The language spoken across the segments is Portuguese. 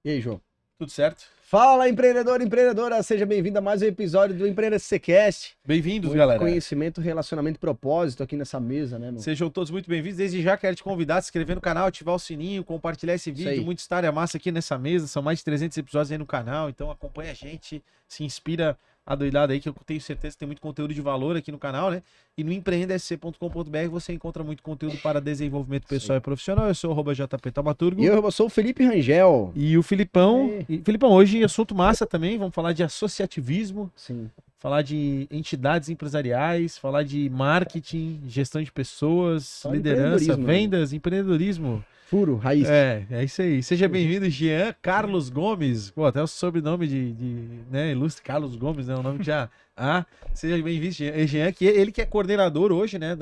E aí, João? Tudo certo? Fala, empreendedor, empreendedora! Seja bem-vindo a mais um episódio do Empreenda CCast. Bem-vindos, Muito galera. Conhecimento, relacionamento e propósito aqui nessa mesa, né, meu? Sejam todos muito bem-vindos. Desde já quero te convidar a se inscrever no canal, ativar o sininho, compartilhar esse Isso vídeo. aí. Muita história massa aqui nessa mesa. São mais de 300 episódios aí no canal. Então acompanha a gente, se inspira a doidada aí, que eu tenho certeza que tem muito conteúdo de valor aqui no canal, né? E no empreendesc.com.br você encontra muito conteúdo para desenvolvimento pessoal e profissional. Eu sou o @JP Taumaturgo. E eu sou o Felipe Rangel. E o Filipão. E aí? E, Filipão, hoje assunto massa também. Vamos falar de associativismo, Sim. falar de entidades empresariais, falar de marketing, gestão de pessoas, Falar de liderança, empreendedorismo, né? vendas, empreendedorismo. Furo, raiz. É isso aí. Seja bem-vindo, Jean Carlos Gomes. Pô, até o sobrenome né, ilustre Carlos Gomes, né? O nome que já... seja bem-vindo, Jean, que ele que é coordenador hoje, né,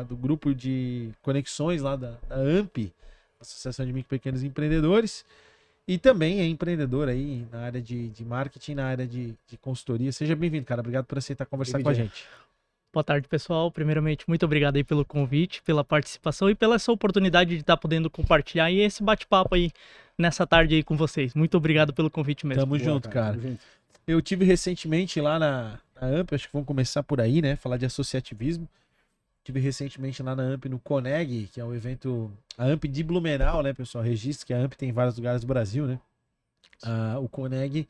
do grupo de conexões lá da AMP, Associação de Micro e Pequenos Empreendedores. E também é empreendedor aí na área de marketing, na área de consultoria. Seja bem-vindo, cara. Obrigado por aceitar conversar com a gente. Boa tarde, pessoal. Primeiramente, muito obrigado aí pelo convite, pela participação e pela essa oportunidade de estar podendo compartilhar aí esse bate-papo aí nessa tarde aí com vocês. Muito obrigado pelo convite mesmo. Tamo junto, cara. Tamo junto. Eu tive recentemente lá na AMP, acho que vamos começar por aí, né? Falar de associativismo. Tive recentemente lá na AMP no Coneg, que é o evento, a AMP de Blumenau, né, pessoal? Registro que a AMP tem em vários lugares do Brasil, né? O Coneg.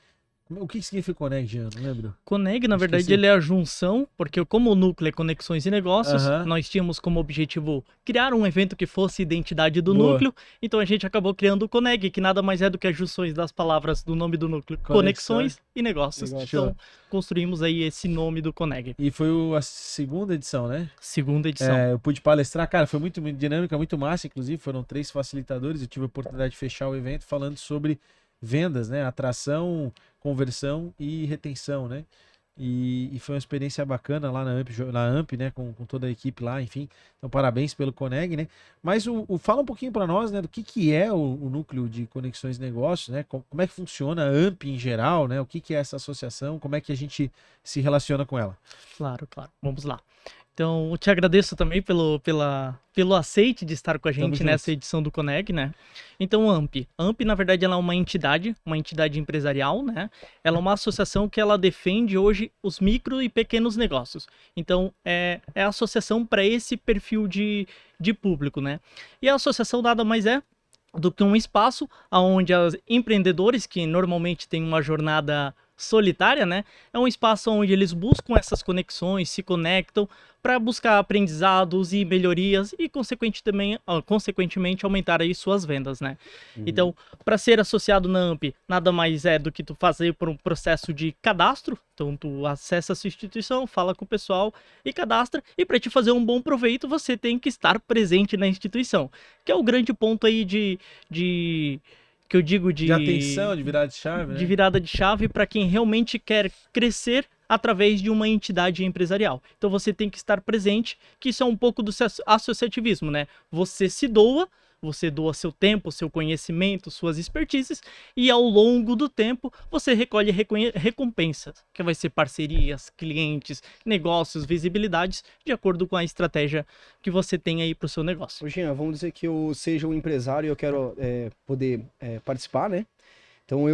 O que significa Coneg, Jean? Não lembro. Coneg, na Acho que verdade, sim. ele é a junção, porque como o núcleo é conexões e negócios, Aham. nós tínhamos como objetivo criar um evento que fosse identidade do Boa. núcleo, então a gente acabou criando o Coneg, que nada mais é do que as junções das palavras do nome do núcleo, conexões e negócios. Negócio. Então, construímos aí esse nome do Coneg. E foi a segunda edição, né? Segunda edição. Eu pude palestrar, cara, foi muito dinâmica, muito massa, inclusive, foram 3 facilitadores, eu tive a oportunidade de fechar o evento falando sobre vendas, né, atração, conversão e retenção, né, e foi uma experiência bacana lá na AMP, né, com toda a equipe lá, enfim, então parabéns pelo Coneg, né, mas fala um pouquinho para nós, né, do que é o núcleo de conexões e negócios, né, como é que funciona a AMP em geral, né, o que é essa associação, como é que a gente se relaciona com ela. Claro. Vamos lá. Então, eu te agradeço também pelo aceite de estar com a gente nessa edição do Coneg, né? Então, a AMP, na verdade, ela é uma entidade empresarial, né? Ela é uma associação que ela defende hoje os micro e pequenos negócios. Então, é a associação para esse perfil de público, né? E a associação nada mais é do que um espaço onde os empreendedores, que normalmente têm uma jornada solitária, né? É um espaço onde eles buscam essas conexões, se conectam para buscar aprendizados e melhorias e, consequentemente, aumentar aí suas vendas, né? Então, para ser associado na AMP, nada mais é do que tu fazer por um processo de cadastro. Então, tu acessa essa instituição, fala com o pessoal e cadastra. E para te fazer um bom proveito, você tem que estar presente na instituição, que é o grande ponto aí que eu digo de atenção, de virada de chave, né? De virada de chave para quem realmente quer crescer através de uma entidade empresarial. Então você tem que estar presente, que isso é um pouco do associativismo, né? Você doa seu tempo, seu conhecimento, suas expertises, e ao longo do tempo você recolhe recompensas, que vai ser parcerias, clientes, negócios, visibilidades, de acordo com a estratégia que você tem aí para o seu negócio. Ô, Jean, vamos dizer que eu seja um empresário e eu quero poder participar, né? Então,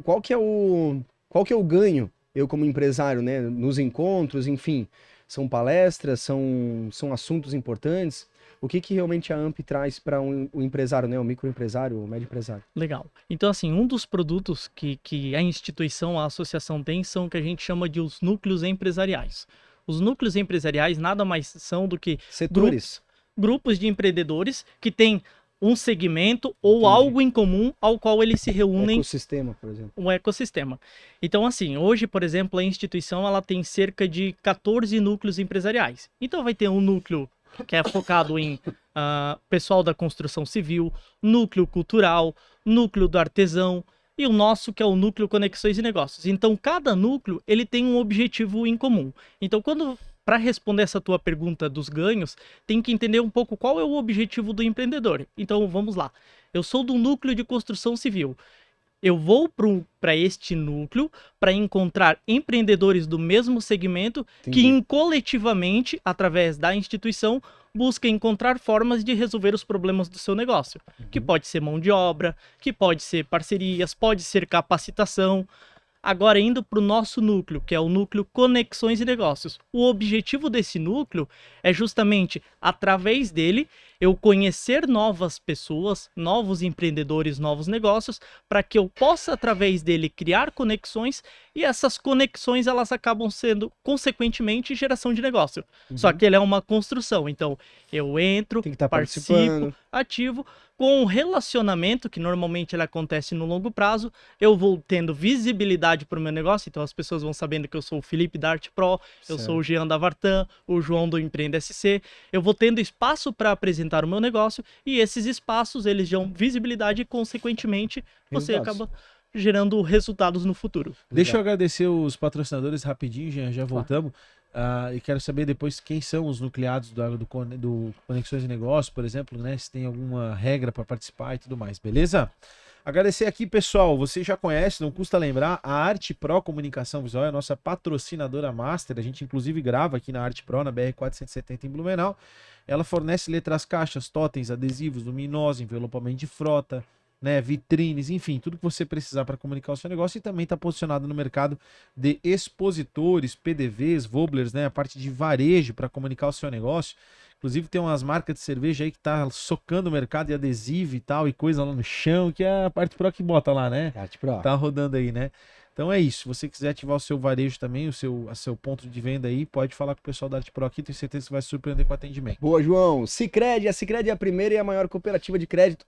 qual que é o ganho, eu como empresário, né? Nos encontros, enfim, são palestras, são assuntos importantes. O que realmente a AMP traz para o empresário, né? O microempresário, o médio empresário? Legal. Então, assim, um dos produtos que a instituição, a associação tem, são o que a gente chama de os núcleos empresariais. Os núcleos empresariais nada mais são do que Setores. grupos de empreendedores que têm um segmento ou Entendi. algo em comum ao qual eles se reúnem. Ecossistema, por exemplo. Um ecossistema. Então, assim, hoje, por exemplo, a instituição ela tem cerca de 14 núcleos empresariais. Então, vai ter um núcleo que é focado em pessoal da construção civil, núcleo cultural, núcleo do artesão e o nosso que é o núcleo conexões e negócios. Então, cada núcleo ele tem um objetivo em comum. Então, para responder essa tua pergunta dos ganhos, tem que entender um pouco qual é o objetivo do empreendedor. Então, vamos lá. Eu sou do núcleo de construção civil. Eu vou para este núcleo para encontrar empreendedores do mesmo segmento que coletivamente, através da instituição, busca encontrar formas de resolver os problemas do seu negócio. Que pode ser mão de obra, que pode ser parcerias, pode ser capacitação. Agora, indo para o nosso núcleo, que é o núcleo Conexões e Negócios. O objetivo desse núcleo é justamente, através dele, eu conhecer novas pessoas, novos empreendedores, novos negócios, para que eu possa, através dele, criar conexões, e essas conexões, elas acabam sendo, consequentemente, geração de negócio. Só que ele é uma construção, então eu entro, participo, ativo, com um relacionamento, que normalmente ele acontece no longo prazo, eu vou tendo visibilidade para o meu negócio, então as pessoas vão sabendo que eu sou o Felipe da Arte Pro, eu sou o Jean da Vartan, o João do Empreenda SC, eu vou tendo espaço para apresentar o meu negócio, e esses espaços, eles dão visibilidade e, consequentemente, você acaba gerando resultados no futuro. Deixa eu agradecer os patrocinadores rapidinho, já voltamos. E quero saber depois quem são os nucleados do Conexões de Negócio, por exemplo, né? Se tem alguma regra para participar e tudo mais, beleza? Agradecer aqui, pessoal, você já conhece, não custa lembrar, a Arte Pro Comunicação Visual é a nossa patrocinadora master, a gente inclusive grava aqui na Arte Pro, na BR-470 em Blumenau. Ela fornece letras caixas, totens, adesivos, luminosa, envelopamento de frota, né, vitrines, enfim, tudo que você precisar para comunicar o seu negócio, e também está posicionado no mercado de expositores, PDVs, wobblers, né, a parte de varejo para comunicar o seu negócio. Inclusive tem umas marcas de cerveja aí que tá socando o mercado, e adesivo e tal, e coisa lá no chão, que é a parte Pro que bota lá, né? Arte Pro. Tá rodando aí, né? Então é isso, se você quiser ativar o seu varejo também, o seu ponto de venda aí, pode falar com o pessoal da Arte Pro aqui, tenho certeza que vai se surpreender com o atendimento. Boa, João. Sicredi, a Sicredi é a primeira e a maior cooperativa de crédito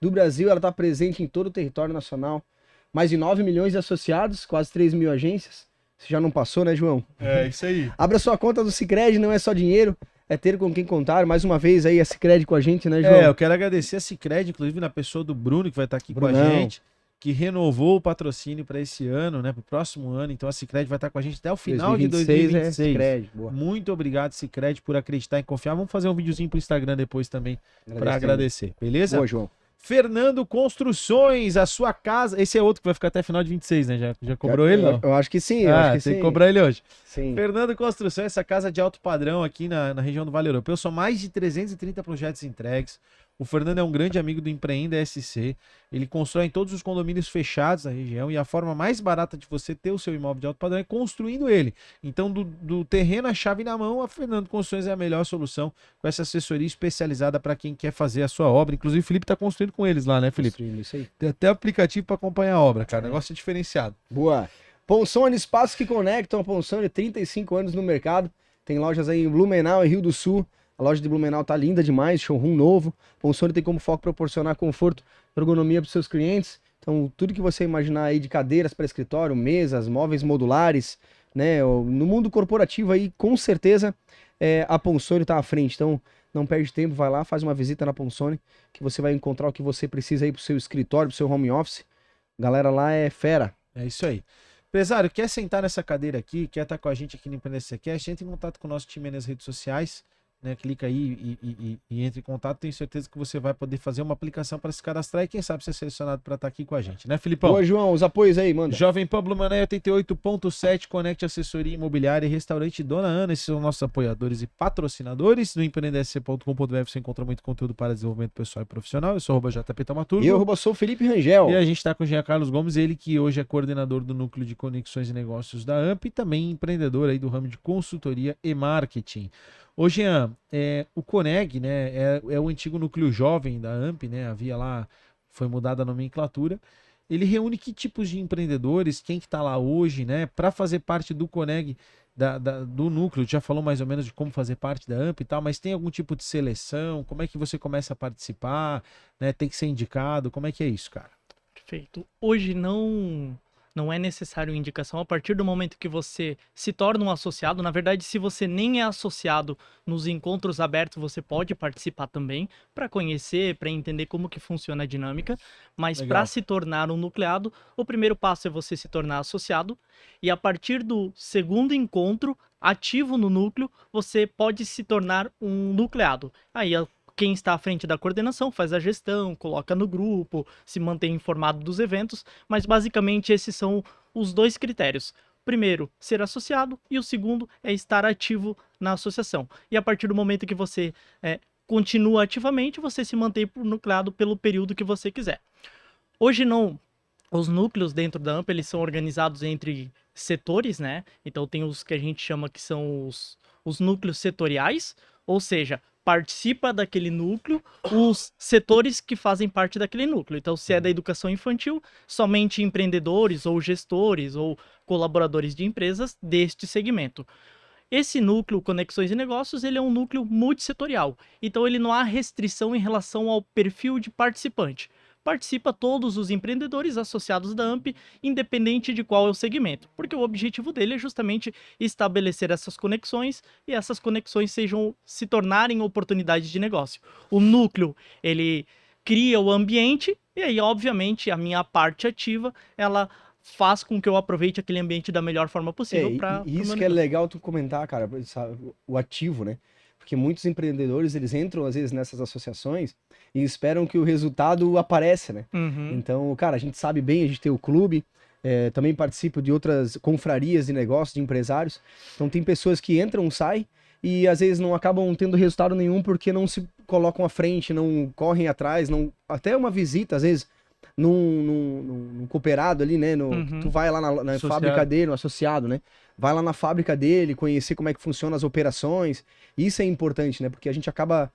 do Brasil, ela está presente em todo o território nacional. Mais de 9 milhões de associados, quase 3 mil agências. Você já não passou, né, João? É, isso aí. Abra sua conta do Sicredi, não é só dinheiro, é ter com quem contar. Mais uma vez aí a Sicredi com a gente, né, João? Eu quero agradecer a Sicredi, inclusive na pessoa do Bruno, que vai estar aqui com a gente, que renovou o patrocínio para esse ano, né, para o próximo ano. Então a Sicredi vai estar com a gente até o final de 2026. Sicredi, boa. Muito obrigado, Sicredi, por acreditar e confiar. Vamos fazer um videozinho pro Instagram depois também para agradecer, beleza? Boa, João. Fernando Construções, a sua casa. Esse é outro que vai ficar até final de 26, né? Já cobrou ele, não? Eu acho que sim, eu acho que sim. Tem que cobrar ele hoje. Sim. Fernando Construções, essa casa de alto padrão aqui na região do Vale Europeu. São mais de 330 projetos entregues. O Fernando é um grande amigo do Empreenda SC. Ele constrói em todos os condomínios fechados da região, e a forma mais barata de você ter o seu imóvel de alto padrão é construindo ele. Então, do terreno à chave na mão, a Fernando Construções é a melhor solução, com essa assessoria especializada para quem quer fazer a sua obra. Inclusive, o Felipe está construindo com eles lá, né, Felipe? Isso aí. Tem até aplicativo para acompanhar a obra, cara. Negócio é diferenciado. Boa. Ponsone, espaços que conectam. A Ponsone, 35 anos no mercado. Tem lojas aí em Blumenau e Rio do Sul. A loja de Blumenau tá linda demais, showroom novo. Ponsone tem como foco proporcionar conforto e ergonomia para os seus clientes. Então, tudo que você imaginar aí de cadeiras para escritório, mesas, móveis modulares, né? No mundo corporativo aí, com certeza, a Ponsone tá à frente. Então, não perde tempo, vai lá, faz uma visita na Ponsone, que você vai encontrar o que você precisa aí pro seu escritório, pro seu home office. Galera lá é fera. É isso aí. Empresário, quer sentar nessa cadeira aqui, quer estar com a gente aqui no Empreendedor Cast, entre em contato com o nosso time nas redes sociais. Né, clica aí e entre em contato. Tenho certeza que você vai poder fazer uma aplicação para se cadastrar e quem sabe ser selecionado para estar aqui com a gente, né, Filipão? Boa, João, os apoios aí, manda. Jovem Pan Blumenau 88.7, Conecte Assessoria Imobiliária e Restaurante Dona Ana, esses são nossos apoiadores e patrocinadores. No empreendesc.com.br você encontra muito conteúdo para desenvolvimento pessoal e profissional. Eu sou o JP Tamaturgo. E eu sou o Felipe Rangel. E a gente está com o Jean Carlos Gomes, ele que hoje é coordenador do Núcleo de Conexões e Negócios da AMP e também empreendedor aí do ramo de consultoria e marketing. Ô Jean, o Coneg, né, é o antigo núcleo jovem da AMP, né, havia lá, foi mudada a nomenclatura. Ele reúne que tipos de empreendedores, quem que tá lá hoje, né, para fazer parte do Coneg, do núcleo? Já falou mais ou menos de como fazer parte da AMP e tal, mas tem algum tipo de seleção? Como é que você começa a participar? Né, tem que ser indicado? Como é que é isso, cara? Perfeito. Hoje não é necessário indicação. A partir do momento que você se torna um associado, na verdade, se você nem é associado nos encontros abertos, você pode participar também, para conhecer, para entender como que funciona a dinâmica. Mas para se tornar um nucleado, o primeiro passo é você se tornar associado, e a partir do segundo encontro ativo no núcleo, você pode se tornar um nucleado. Aí quem está à frente da coordenação faz a gestão, coloca no grupo, se mantém informado dos eventos, mas basicamente esses são os 2 critérios. Primeiro, ser associado, e o segundo é estar ativo na associação. E a partir do momento que você continua ativamente, você se mantém nucleado pelo período que você quiser. Hoje não, os núcleos dentro da AMP, eles são organizados entre setores, né? Então tem os que a gente chama que são os núcleos setoriais, ou seja, participa daquele núcleo os setores que fazem parte daquele núcleo. Então, se é da educação infantil, somente empreendedores ou gestores ou colaboradores de empresas deste segmento. Esse núcleo Conexões e Negócios, ele é um núcleo multissetorial. Então, ele não há restrição em relação ao perfil de participante. Participa todos os empreendedores associados da AMP, independente de qual é o segmento, porque o objetivo dele é justamente estabelecer essas conexões e essas conexões se tornarem oportunidades de negócio. O núcleo, ele cria o ambiente e aí, obviamente, a minha parte ativa, ela faz com que eu aproveite aquele ambiente da melhor forma possível para isso que é legal tu comentar, cara, o ativo, né? Porque muitos empreendedores, eles entram, às vezes, nessas associações e esperam que o resultado apareça, né? Uhum. Então, cara, a gente sabe bem, a gente tem o clube, também participo de outras confrarias de negócios, de empresários. Então, tem pessoas que entram, saem e, às vezes, não acabam tendo resultado nenhum porque não se colocam à frente, não correm atrás, não... até uma visita, às vezes, num cooperado ali, né? Tu vai lá na fábrica dele, no associado, né? Vai lá na fábrica dele, conhecer como é que funcionam as operações. Isso é importante, né? Porque a gente acaba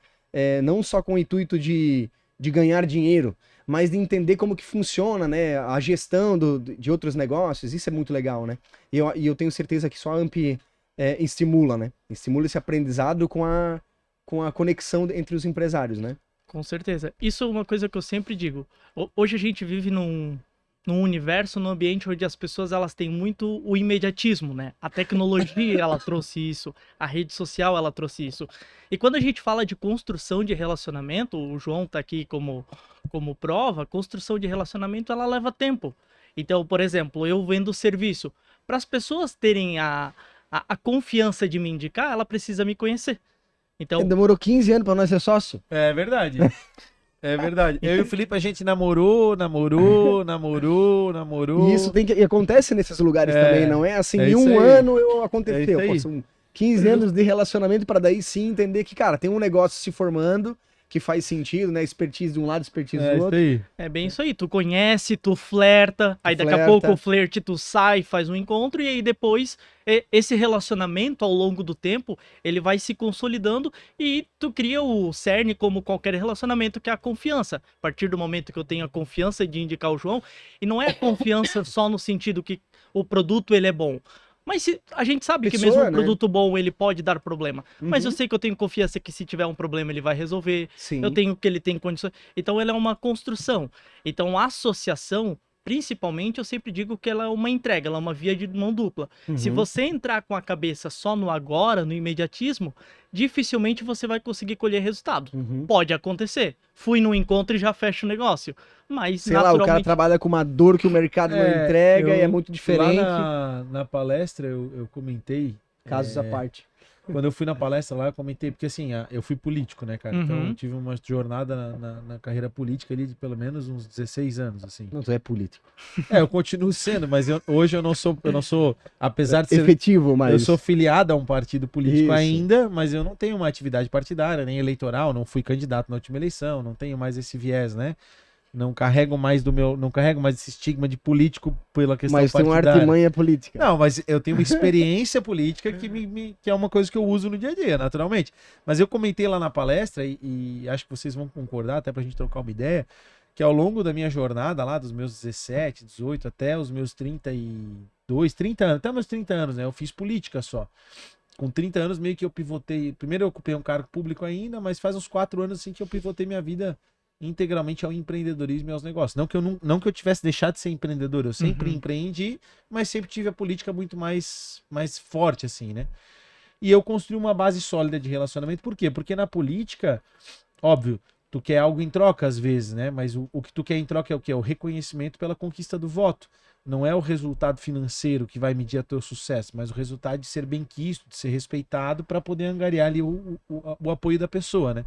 não só com o intuito de ganhar dinheiro, mas de entender como que funciona, né? A gestão de outros negócios. Isso é muito legal, né? E eu tenho certeza que só a AMP estimula, né? Estimula esse aprendizado com a conexão entre os empresários, né? Com certeza. Isso é uma coisa que eu sempre digo. Hoje a gente vive num universo, num ambiente onde as pessoas elas têm muito o imediatismo, né? A tecnologia ela trouxe isso, a rede social ela trouxe isso. E quando a gente fala de construção de relacionamento, o João tá aqui como prova, construção de relacionamento ela leva tempo. Então, por exemplo, eu vendo serviço. Para as pessoas terem a confiança de me indicar, ela precisa me conhecer. Então, demorou 15 anos para nós ser sócio. É verdade. É verdade. Eu e o Felipe, a gente namorou. E isso e acontece nesses lugares também, não é assim, em um ano aconteceu. Pô, são 15 anos de relacionamento para daí sim entender que, cara, tem um negócio se formando, que faz sentido, né? Expertise de um lado, expertise do outro. É bem isso aí. Tu conhece, tu flerta, aí daqui a pouco o flerte, tu sai, faz um encontro, e aí depois esse relacionamento ao longo do tempo, ele vai se consolidando e tu cria o cerne como qualquer relacionamento, que é a confiança. A partir do momento que eu tenho a confiança de indicar o João, e não é a confiança só no sentido que o produto ele é bom. Mas a gente sabe que mesmo um produto bom, ele pode dar problema. Mas eu sei que eu tenho confiança que se tiver um problema, ele vai resolver. Sim. Eu tenho que ele tem condições. Então, ela é uma construção. Então, a associação, principalmente, eu sempre digo que ela é uma entrega, ela é uma via de mão dupla. Se você entrar com a cabeça só no agora, no imediatismo, dificilmente você vai conseguir colher resultado. Pode acontecer. Fui no encontro e já fecho o negócio. Mas, sei lá, o cara trabalha com uma dor que o mercado não entrega e é muito diferente. Lá na palestra eu comentei... Casos à parte. Quando eu fui na palestra lá, eu comentei, porque assim, eu fui político, né, cara? Então eu tive uma jornada na carreira política ali de pelo menos uns 16 anos, assim. Não, tu é político. Eu continuo sendo, mas hoje eu não sou, apesar de ser... efetivo, mas... Eu sou filiado a um partido político ainda, mas eu não tenho uma atividade partidária, nem eleitoral, não fui candidato na última eleição, não tenho mais esse viés, né? Não carrego mais esse estigma de político pela questão partidária. Mas tem uma artimanha política. Não, mas eu tenho uma experiência política que é uma coisa que eu uso no dia a dia, naturalmente. Mas eu comentei lá na palestra, e acho que vocês vão concordar, até pra gente trocar uma ideia, que ao longo da minha jornada lá, dos meus 17, 18, até os meus 32, 30 anos, até meus 30 anos, né? Eu fiz política só. Com 30 anos meio que eu pivotei, primeiro eu ocupei um cargo público ainda, mas faz uns 4 anos assim que eu pivotei minha vida integralmente ao empreendedorismo e aos negócios. Não que eu tivesse deixado de ser empreendedor, eu sempre empreendi, mas sempre tive a política muito mais forte, assim, né? E eu construí uma base sólida de relacionamento. Por quê? Porque na política, óbvio, tu quer algo em troca às vezes, né? Mas o que tu quer em troca é o quê? É o reconhecimento pela conquista do voto. Não é o resultado financeiro que vai medir o teu sucesso, mas o resultado de ser benquisto, de ser respeitado para poder angariar ali o apoio da pessoa, né?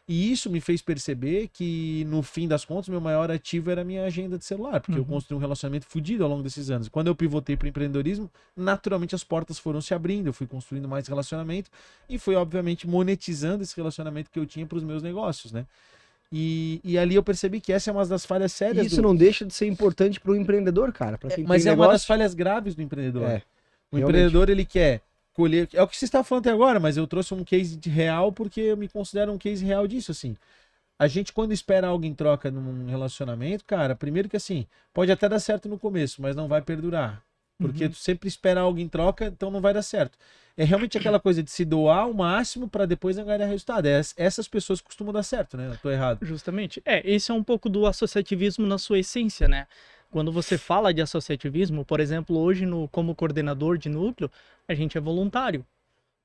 E isso me fez perceber que, no fim das contas, meu maior ativo era a minha agenda de celular, porque eu construí um relacionamento fodido ao longo desses anos. Quando eu pivotei para o empreendedorismo, naturalmente as portas foram se abrindo, eu fui construindo mais relacionamento e fui, obviamente, monetizando esse relacionamento que eu tinha para os meus negócios, né? E ali eu percebi que essa é uma das falhas sérias. Isso não deixa de ser importante para o empreendedor, cara. Pra quem Mas tem é uma negócio. das falhas graves do empreendedor. O realmente. empreendedor, ele quer colher... É o que você está falando até agora, mas eu trouxe um case de real porque eu me considero um case real disso, assim. A gente, quando espera algo em troca num relacionamento, cara, primeiro que assim, pode até dar certo no começo, mas não vai perdurar. Porque tu sempre espera algo em troca, então não vai dar certo. É realmente aquela coisa de se doar ao máximo para depois ganhar resultado. Essas pessoas costumam dar certo, né? Eu tô errado. Justamente. Esse é um pouco do associativismo na sua essência, né? Quando você fala de associativismo, por exemplo, hoje como coordenador de núcleo, a gente é voluntário.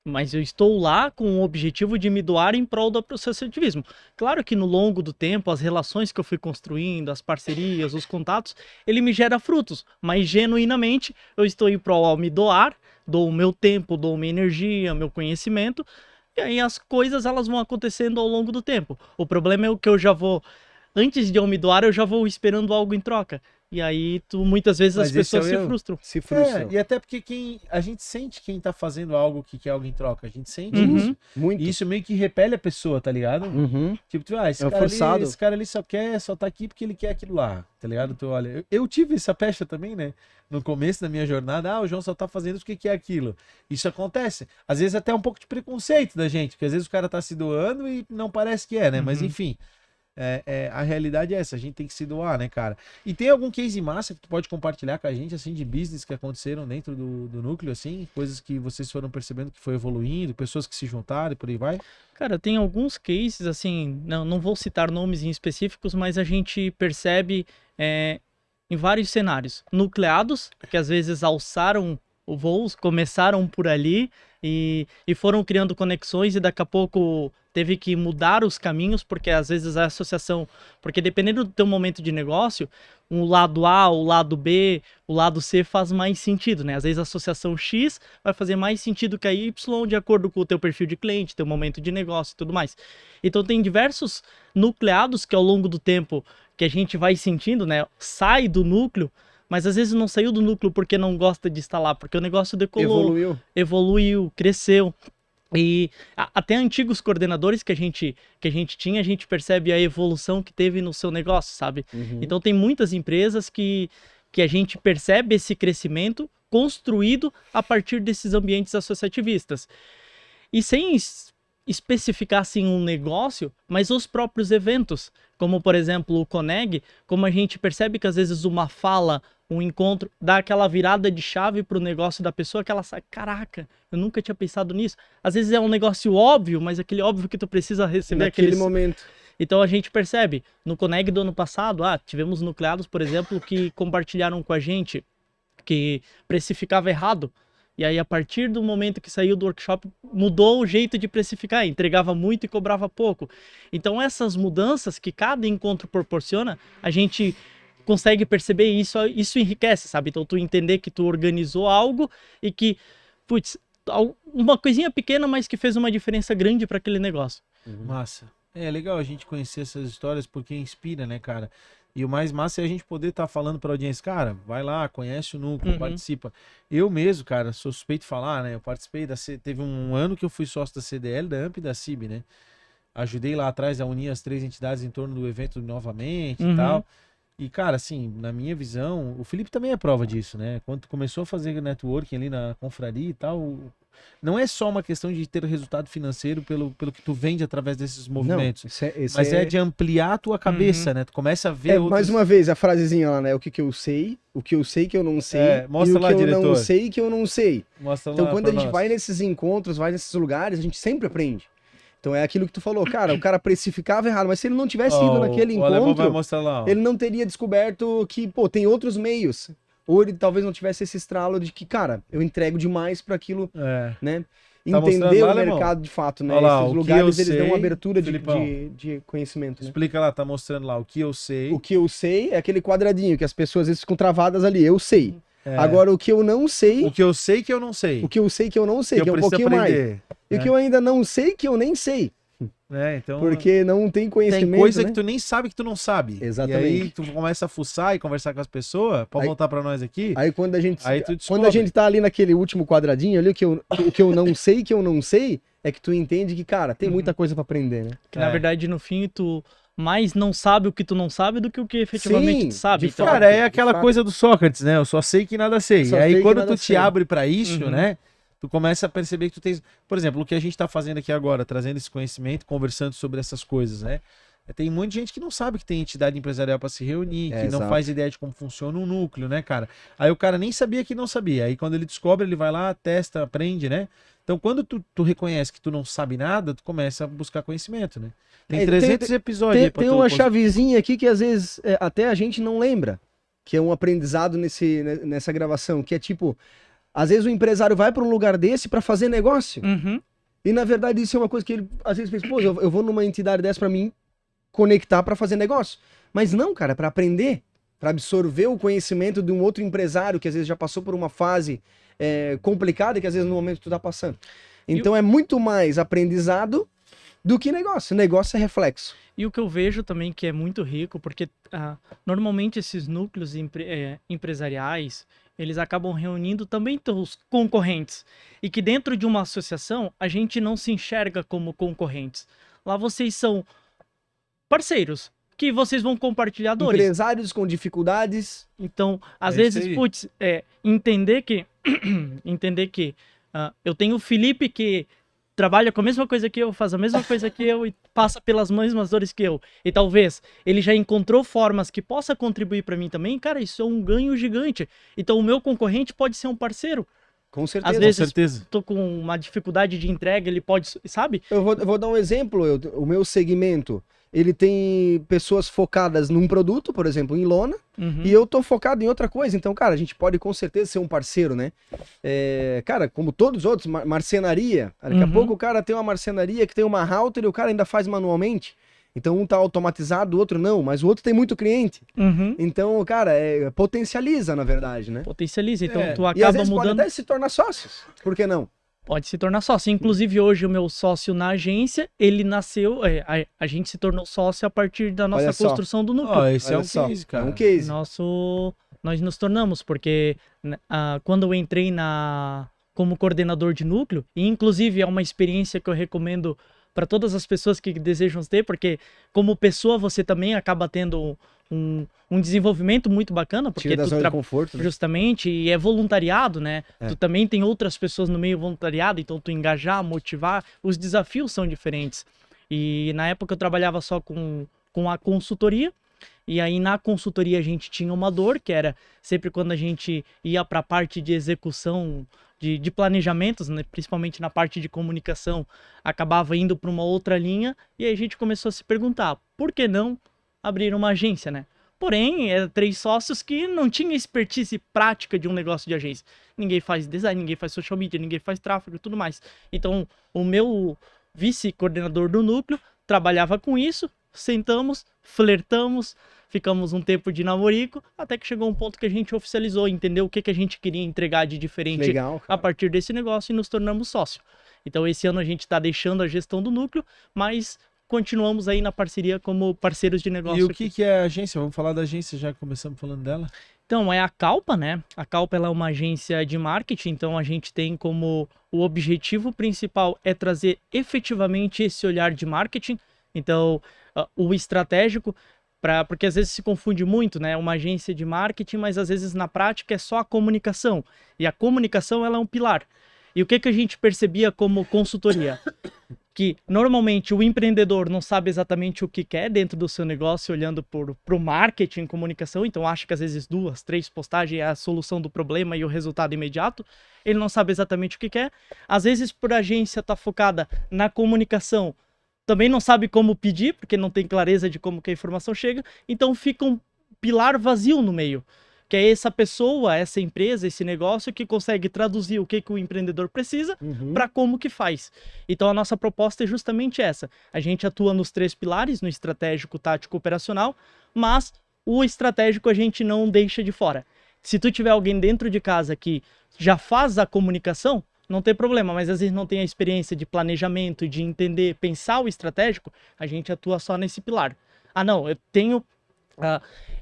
Mas eu estou lá com o objetivo de me doar em prol do associativismo. Claro que no longo do tempo, as relações que eu fui construindo, as parcerias, os contatos, ele me gera frutos. Mas genuinamente, eu estou em prol ao me doar, dou o meu tempo, dou minha energia, meu conhecimento, e aí as coisas elas vão acontecendo ao longo do tempo. O problema é o que eu já vou, antes de eu me doar, eu já vou esperando algo em troca. E aí, muitas vezes as pessoas se frustram. Se frustram. E até porque a gente sente quem tá fazendo algo que quer algo em troca. A gente sente isso. Muito. E isso meio que repele a pessoa, tá ligado? Tipo, esse cara ali só tá aqui porque ele quer aquilo lá, tá ligado? Tu olha, eu tive essa pecha também, né? No começo da minha jornada, o João só tá fazendo isso porque quer aquilo. Isso acontece. Às vezes até um pouco de preconceito da gente, porque às vezes o cara tá se doando e não parece que é, né? Mas enfim... a realidade é essa, a gente tem que se doar, né, cara? E tem algum case massa que tu pode compartilhar com a gente, assim, de business que aconteceram dentro do núcleo, assim? Coisas que vocês foram percebendo que foi evoluindo, pessoas que se juntaram e por aí vai? Cara, tem alguns cases, assim, não vou citar nomes em específicos, mas a gente percebe em vários cenários. Nucleados, que às vezes alçaram o voo, começaram por ali e foram criando conexões e daqui a pouco teve que mudar os caminhos, porque às vezes a associação... Porque dependendo do teu momento de negócio, o lado A, o lado B, o lado C faz mais sentido, né? Às vezes a associação X vai fazer mais sentido que a Y de acordo com o teu perfil de cliente, teu momento de negócio e tudo mais. Então tem diversos nucleados que ao longo do tempo que a gente vai sentindo, né? Sai do núcleo, mas às vezes não saiu do núcleo porque não gosta de estar lá, porque o negócio decolou, evoluiu, cresceu. E até antigos coordenadores que a gente tinha, a gente percebe a evolução que teve no seu negócio, sabe? Então tem muitas empresas que a gente percebe esse crescimento construído a partir desses ambientes associativistas. E sem especificar assim um negócio, mas os próprios eventos, como por exemplo o Coneg, como a gente percebe que às vezes uma fala, um encontro, dá aquela virada de chave pro negócio da pessoa que ela sai, caraca, eu nunca tinha pensado nisso. Às vezes é um negócio óbvio, mas aquele óbvio que tu precisa receber naquele momento. Então a gente percebe, no Coneg do ano passado, tivemos nucleados, por exemplo, que compartilharam com a gente que precificava errado. E aí, a partir do momento que saiu do workshop, mudou o jeito de precificar, entregava muito e cobrava pouco. Então, essas mudanças que cada encontro proporciona, a gente consegue perceber isso enriquece, sabe? Então, tu entender que tu organizou algo e que, putz, uma coisinha pequena, mas que fez uma diferença grande para aquele negócio. Massa. É legal a gente conhecer essas histórias porque inspira, né, cara? E o mais massa é a gente poder estar falando para a audiência, cara, vai lá, conhece o núcleo, participa. Eu mesmo, cara, sou suspeito de falar, né? Eu participei teve um ano que eu fui sócio da CDL, da AMP e da CIB, né? Ajudei lá atrás a unir as 3 entidades em torno do evento novamente e tal. E, cara, assim, na minha visão, o Felipe também é prova disso, né? Quando tu começou a fazer networking ali na confraria e tal, não é só uma questão de ter resultado financeiro pelo que tu vende através desses movimentos. Não, mas é de ampliar a tua cabeça, né? Tu começa a ver outros... Mais uma vez, a frasezinha lá, né? O que eu sei que eu não sei, mostra lá, diretor. Eu não sei que eu não sei. Mostra então, lá quando a gente vai nesses encontros, vai nesses lugares, a gente sempre aprende. Então é aquilo que tu falou, cara, o cara precificava errado, mas se ele não tivesse ido naquele encontro, vai mostrar lá, ele não teria descoberto que, tem outros meios. Ou ele talvez não tivesse esse estralo de que, cara, eu entrego demais para aquilo, né? Tá entender o mercado de fato, né? Lá, esses lugares, eles dão uma abertura de conhecimento, né? Explica lá, tá mostrando lá o que eu sei. O que eu sei é aquele quadradinho que as pessoas às vezes ficam travadas ali, eu sei. Agora, o que eu não sei... O que eu sei que eu não sei. O que eu sei que eu não sei, que é um pouquinho aprender. Mais. E o que eu ainda não sei, que eu nem sei. né? Então, Porque não tem conhecimento, tem coisa né? que tu nem sabe que tu não sabe. Exatamente. E aí tu começa a fuçar e conversar com as pessoas, pode voltar pra nós aqui. Aí quando a gente, Aí tu quando a descobre. gente tá ali naquele último quadradinho ali, o que eu não sei, é que tu entende que, cara, tem muita coisa pra aprender, né? Que na verdade, no fim, tu mais não sabe o que tu não sabe do que o que efetivamente Sim, tu sabe. de Então, fato. Cara, é aquela fato. coisa do Sócrates, né? Eu só sei que nada sei. Só E sei aí que quando nada tu te sei. abre pra isso, Uhum. né? Tu começa a perceber que tu tens... Por exemplo, o que a gente tá fazendo aqui agora, trazendo esse conhecimento, conversando sobre essas coisas, né? Tem muita gente que não sabe que tem entidade empresarial para se reunir, que não exato. faz ideia de como funciona um núcleo, né, cara? Aí o cara nem sabia que não sabia. Aí quando ele descobre, ele vai lá, testa, aprende, né? Então quando tu reconhece que tu não sabe nada, tu começa a buscar conhecimento, né? Tem 300 episódios aí pra Tem tu... uma chavezinha aqui que às vezes até a gente não lembra, que é um aprendizado nessa gravação, que é tipo, às vezes o empresário vai para um lugar desse para fazer negócio, uhum. e na verdade isso é uma coisa que ele às vezes pensa, pô, eu vou numa entidade dessa para mim conectar para fazer negócio. Mas não, cara, é para aprender, para absorver o conhecimento de um outro empresário que às vezes já passou por uma fase complicada que às vezes no momento tu tá passando. Então é muito mais aprendizado do que negócio. Negócio é reflexo. E o que eu vejo também que é muito rico, porque normalmente esses núcleos empresariais, eles acabam reunindo também os concorrentes. E que dentro de uma associação, a gente não se enxerga como concorrentes. Lá vocês são parceiros, que vocês vão compartilhar dores. Empresários com dificuldades. Então, às É isso vezes, aí. putz, entender que eu tenho o Felipe que trabalha com a mesma coisa que eu, faz a mesma coisa que eu e passa pelas mesmas dores que eu. E talvez ele já encontrou formas que possa contribuir para mim também. Cara, isso é um ganho gigante. Então, o meu concorrente pode ser um parceiro. Com certeza. Às vezes, Com certeza. tô com uma dificuldade de entrega, ele pode, sabe? Eu vou dar um exemplo. O meu segmento, ele tem pessoas focadas num produto, por exemplo, em lona, Uhum. e eu tô focado em outra coisa. Então, cara, a gente pode com certeza ser um parceiro, né? Cara, como todos os outros, marcenaria. Daqui a Uhum. pouco o cara tem uma marcenaria que tem uma router e o cara ainda faz manualmente. Então, um tá automatizado, o outro não, mas o outro tem muito cliente. Uhum. Então, cara, potencializa, na verdade, né? Potencializa. Então, tu E às acaba vezes pode mudando. até se tornar sócios. Por que não? Pode se tornar sócio. Inclusive, hoje, o meu sócio na agência, ele nasceu. A gente se tornou sócio a partir da nossa Olha só. construção do núcleo. Ó, esse é Olha um só, case, cara. É um case. Nós nos tornamos, porque quando eu entrei como coordenador de núcleo, e inclusive é uma experiência que eu recomendo para todas as pessoas que desejam ter, porque como pessoa você também acaba tendo um desenvolvimento muito bacana, porque Tira da tu zona de conforto, né? justamente, e é voluntariado, né? É. Tu também tem outras pessoas no meio voluntariado, então tu engajar, motivar, os desafios são diferentes. E na época eu trabalhava só com a consultoria, e aí na consultoria a gente tinha uma dor, que era sempre quando a gente ia para a parte de execução, de planejamentos, né, principalmente na parte de comunicação, acabava indo para uma outra linha, e aí a gente começou a se perguntar, por que não abrir uma agência, né? Porém, 3 sócios que não tinham expertise prática de um negócio de agência. Ninguém faz design, ninguém faz social media, ninguém faz tráfego e tudo mais. Então, o meu vice-coordenador do núcleo trabalhava com isso, sentamos, flertamos, ficamos um tempo de namorico, até que chegou um ponto que a gente oficializou, entendeu o que a gente queria entregar de diferente Legal, cara. a partir desse negócio e nos tornamos sócio. Então, esse ano a gente está deixando a gestão do núcleo, mas continuamos aí na parceria como parceiros de negócio. E o que é a agência? Vamos falar da agência, já que começamos falando dela. Então, é a Calpa, né? A Calpa ela é uma agência de marketing, então a gente tem como o objetivo principal é trazer efetivamente esse olhar de marketing. Então, o estratégico, porque às vezes se confunde muito, né? Uma agência de marketing, mas às vezes na prática é só a comunicação. E a comunicação ela é um pilar. E o que a gente percebia como consultoria? Que normalmente o empreendedor não sabe exatamente o que quer dentro do seu negócio, olhando para o marketing, comunicação, então acha que às vezes 2, 3 postagens é a solução do problema e o resultado imediato. Ele não sabe exatamente o que quer. Às vezes, por a agência estar focada na comunicação, também não sabe como pedir, porque não tem clareza de como que a informação chega, então fica um pilar vazio no meio. Que é essa pessoa, essa empresa, esse negócio que consegue traduzir o que o empreendedor precisa para como que faz. Então a nossa proposta é justamente essa. A gente atua nos 3 pilares, no estratégico, tático, operacional, mas o estratégico a gente não deixa de fora. Se tu tiver alguém dentro de casa que já faz a comunicação, não tem problema, mas às vezes não tem a experiência de planejamento, de entender, pensar o estratégico, a gente atua só nesse pilar. Ah, não, eu tenho...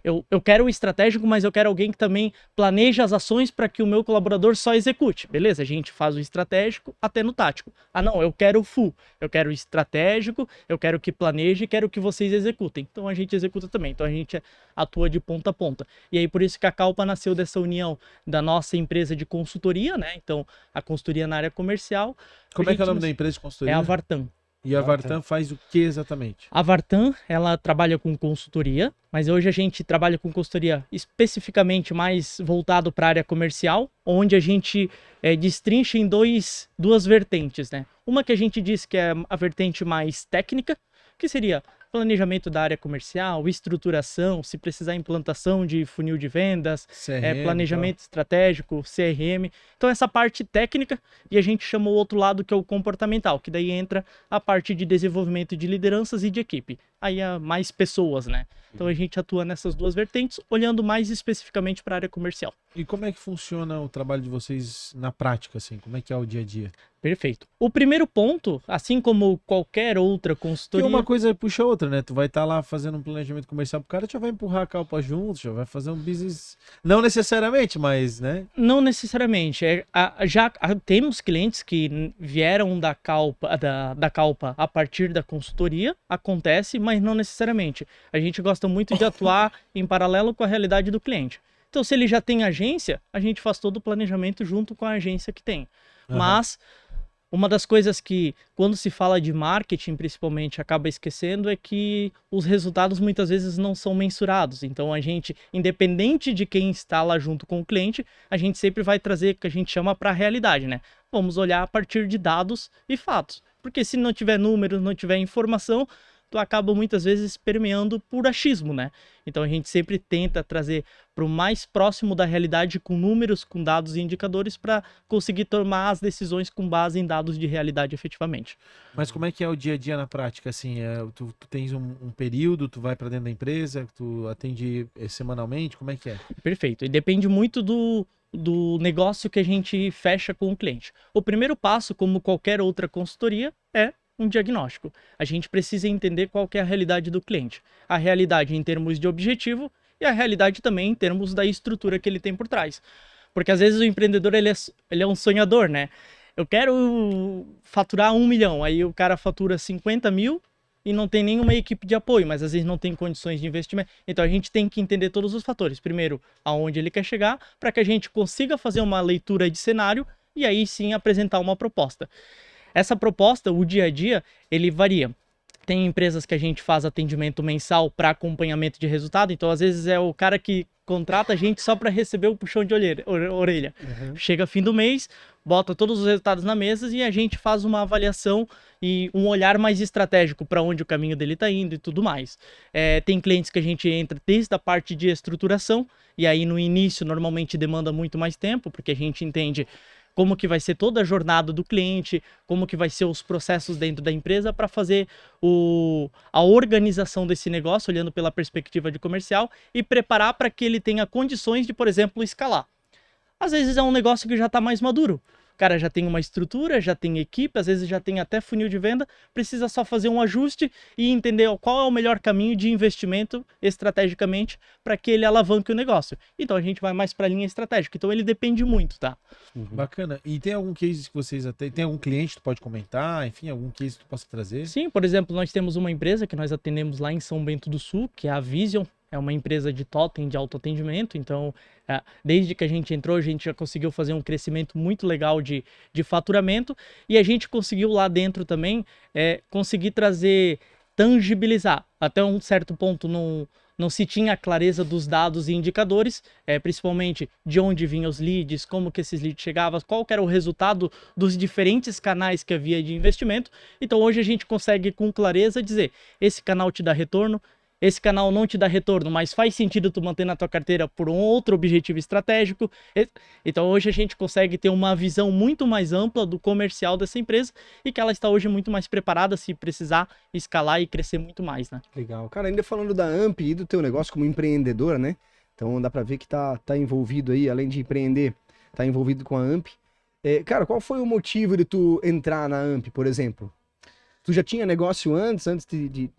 eu quero o estratégico, mas eu quero alguém que também planeje as ações para que o meu colaborador só execute. Beleza, a gente faz o estratégico até no tático. Ah, não, eu quero o full. Eu quero o estratégico, eu quero que planeje, quero que vocês executem. Então a gente executa também. Então a gente atua de ponta a ponta. E aí por isso que a Calpa nasceu dessa união da nossa empresa de consultoria, né? Então a consultoria na área comercial. Como é que é o nome da empresa de consultoria? É a Vartan. E a Vartan faz o que exatamente? A Vartan, ela trabalha com consultoria, mas hoje a gente trabalha com consultoria especificamente mais voltado para a área comercial, onde a gente destrincha em duas vertentes, né? Uma que a gente diz que é a vertente mais técnica, que seria planejamento da área comercial, estruturação, se precisar implantação de funil de vendas, CRM, planejamento estratégico, CRM. Então essa parte técnica, e a gente chama o outro lado que é o comportamental, que daí entra a parte de desenvolvimento de lideranças e de equipe. Aí é mais pessoas, né? Então a gente atua nessas duas vertentes, olhando mais especificamente para a área comercial. E como é que funciona o trabalho de vocês na prática, assim? Como é que é o dia a dia? Perfeito. O primeiro ponto, assim como qualquer outra consultoria... Porque uma coisa puxa a outra, né? Tu vai estar lá fazendo um planejamento comercial pro cara, já vai empurrar a Calpa junto, já vai fazer um business... Não necessariamente, mas, né? Não necessariamente. Temos clientes que vieram da Calpa a partir da consultoria, acontece, mas não necessariamente. A gente gosta muito de atuar em paralelo com a realidade do cliente. Então, se ele já tem agência, a gente faz todo o planejamento junto com a agência que tem. Uhum. Mas uma das coisas que, quando se fala de marketing, principalmente, acaba esquecendo é que os resultados muitas vezes não são mensurados. Então, a gente, independente de quem está lá junto com o cliente, a gente sempre vai trazer o que a gente chama para a realidade, né? Vamos olhar a partir de dados e fatos. Porque se não tiver números, não tiver informação, tu acaba muitas vezes permeando por achismo, né? Então a gente sempre tenta trazer para o mais próximo da realidade com números, com dados e indicadores para conseguir tomar as decisões com base em dados de realidade efetivamente. Mas como é que é o dia a dia na prática? Assim, tu tens um período, tu vai para dentro da empresa, tu atende semanalmente, como é que é? Perfeito. E depende muito do negócio que a gente fecha com o cliente. O primeiro passo, como qualquer outra consultoria, é um diagnóstico. A gente precisa entender qual que é a realidade do cliente. A realidade em termos de objetivo e a realidade também em termos da estrutura que ele tem por trás. Porque às vezes o empreendedor ele é um sonhador, né? Eu quero faturar 1 milhão, aí o cara fatura 50 mil e não tem nenhuma equipe de apoio, mas às vezes não tem condições de investimento. Então a gente tem que entender todos os fatores. Primeiro, aonde ele quer chegar, para que a gente consiga fazer uma leitura de cenário e aí sim apresentar uma proposta. Essa proposta, o dia a dia, ele varia. Tem empresas que a gente faz atendimento mensal para acompanhamento de resultado, então às vezes é o cara que contrata a gente só para receber o puxão de orelha. Uhum. Chega fim do mês, bota todos os resultados na mesa e a gente faz uma avaliação e um olhar mais estratégico para onde o caminho dele está indo e tudo mais. Tem clientes que a gente entra desde a parte de estruturação, e aí no início normalmente demanda muito mais tempo, porque a gente entende como que vai ser toda a jornada do cliente, como que vai ser os processos dentro da empresa para fazer a organização desse negócio, olhando pela perspectiva de comercial e preparar para que ele tenha condições de, por exemplo, escalar. Às vezes é um negócio que já está mais maduro. O cara já tem uma estrutura, já tem equipe, às vezes já tem até funil de venda, precisa só fazer um ajuste e entender qual é o melhor caminho de investimento estrategicamente para que ele alavanque o negócio. Então a gente vai mais para a linha estratégica. Então ele depende muito, tá? Bacana. E tem algum case que vocês tem algum cliente que tu pode comentar, enfim, algum case que tu possa trazer? Sim, por exemplo, nós temos uma empresa que nós atendemos lá em São Bento do Sul, que é a Vision. É uma empresa de totem de autoatendimento, então desde que a gente entrou, a gente já conseguiu fazer um crescimento muito legal de faturamento e a gente conseguiu lá dentro também conseguir trazer, tangibilizar. Até um certo ponto não se tinha a clareza dos dados e indicadores, principalmente de onde vinham os leads, como que esses leads chegavam, qual que era o resultado dos diferentes canais que havia de investimento. Então hoje a gente consegue com clareza dizer, esse canal te dá retorno, esse canal não te dá retorno, mas faz sentido tu manter na tua carteira por um outro objetivo estratégico. Então hoje a gente consegue ter uma visão muito mais ampla do comercial dessa empresa e que ela está hoje muito mais preparada se precisar escalar e crescer muito mais, né? Legal. Cara, ainda falando da AMP e do teu negócio como empreendedor, né? Então dá pra ver que tá envolvido aí, além de empreender, tá envolvido com a AMP. Cara, qual foi o motivo de tu entrar na AMP, por exemplo? Tu já tinha negócio antes de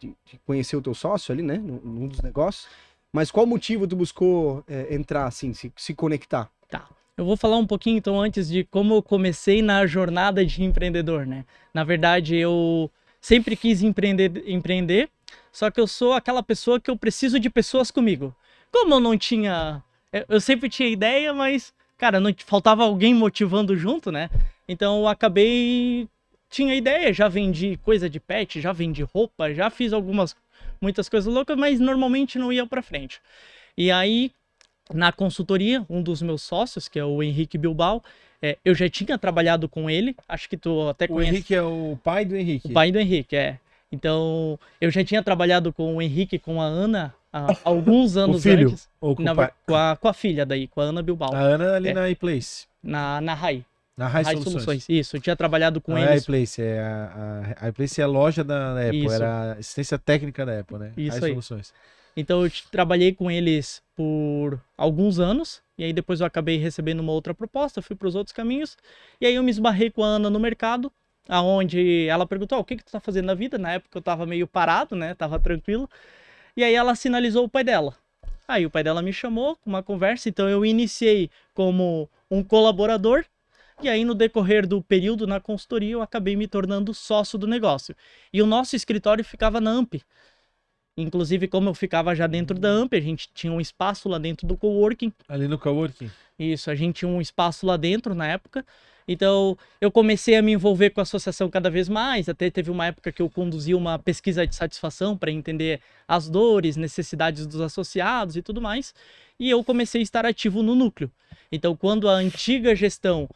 conhecer o teu sócio ali, né? Num dos negócios. Mas qual motivo tu buscou entrar, assim, se conectar? Tá. Eu vou falar um pouquinho, então, antes de como eu comecei na jornada de empreendedor, né? Na verdade, eu sempre quis empreender, só que eu sou aquela pessoa que eu preciso de pessoas comigo. Como eu não tinha... Eu sempre tinha ideia, mas, cara, não faltava alguém motivando junto, né? Então, eu acabei... Tinha ideia, já vendi coisa de pet, já vendi roupa, já fiz muitas coisas loucas, mas normalmente não ia pra frente. E aí... Na consultoria, um dos meus sócios, que é o Henrique Bilbao, eu já tinha trabalhado com ele, acho que tu até conhece. O Henrique é o pai do Henrique. O pai do Henrique, Então, eu já tinha trabalhado com o Henrique, com a Ana, há alguns anos o filho, antes. Ou com, com a filha daí, com a Ana Bilbao. A Ana ali na iPlace. Na RAI. Na RAI Soluções. Isso, eu tinha trabalhado com eles. iPlace, a iPlace é a loja da Apple, Isso. era a assistência técnica da Apple, né? Isso RAI aí. Soluções. Então eu trabalhei com eles por alguns anos, e aí depois eu acabei recebendo uma outra proposta, fui para os outros caminhos, e aí eu me esbarrei com a Ana no mercado, aonde ela perguntou, o que tu tá fazendo na vida? Na época eu tava meio parado, né, tava tranquilo, e aí ela sinalizou o pai dela. Aí o pai dela me chamou com uma conversa, então eu iniciei como um colaborador, e aí no decorrer do período na consultoria eu acabei me tornando sócio do negócio. E o nosso escritório ficava na AMP. Inclusive, como eu ficava já dentro da AMP, a gente tinha um espaço lá dentro do coworking. Ali no coworking? Isso, a gente tinha um espaço lá dentro na época. Então, eu comecei a me envolver com a associação cada vez mais. Até teve uma época que eu conduzi uma pesquisa de satisfação para entender as dores, necessidades dos associados e tudo mais. E eu comecei a estar ativo no núcleo. Então, quando a antiga gestão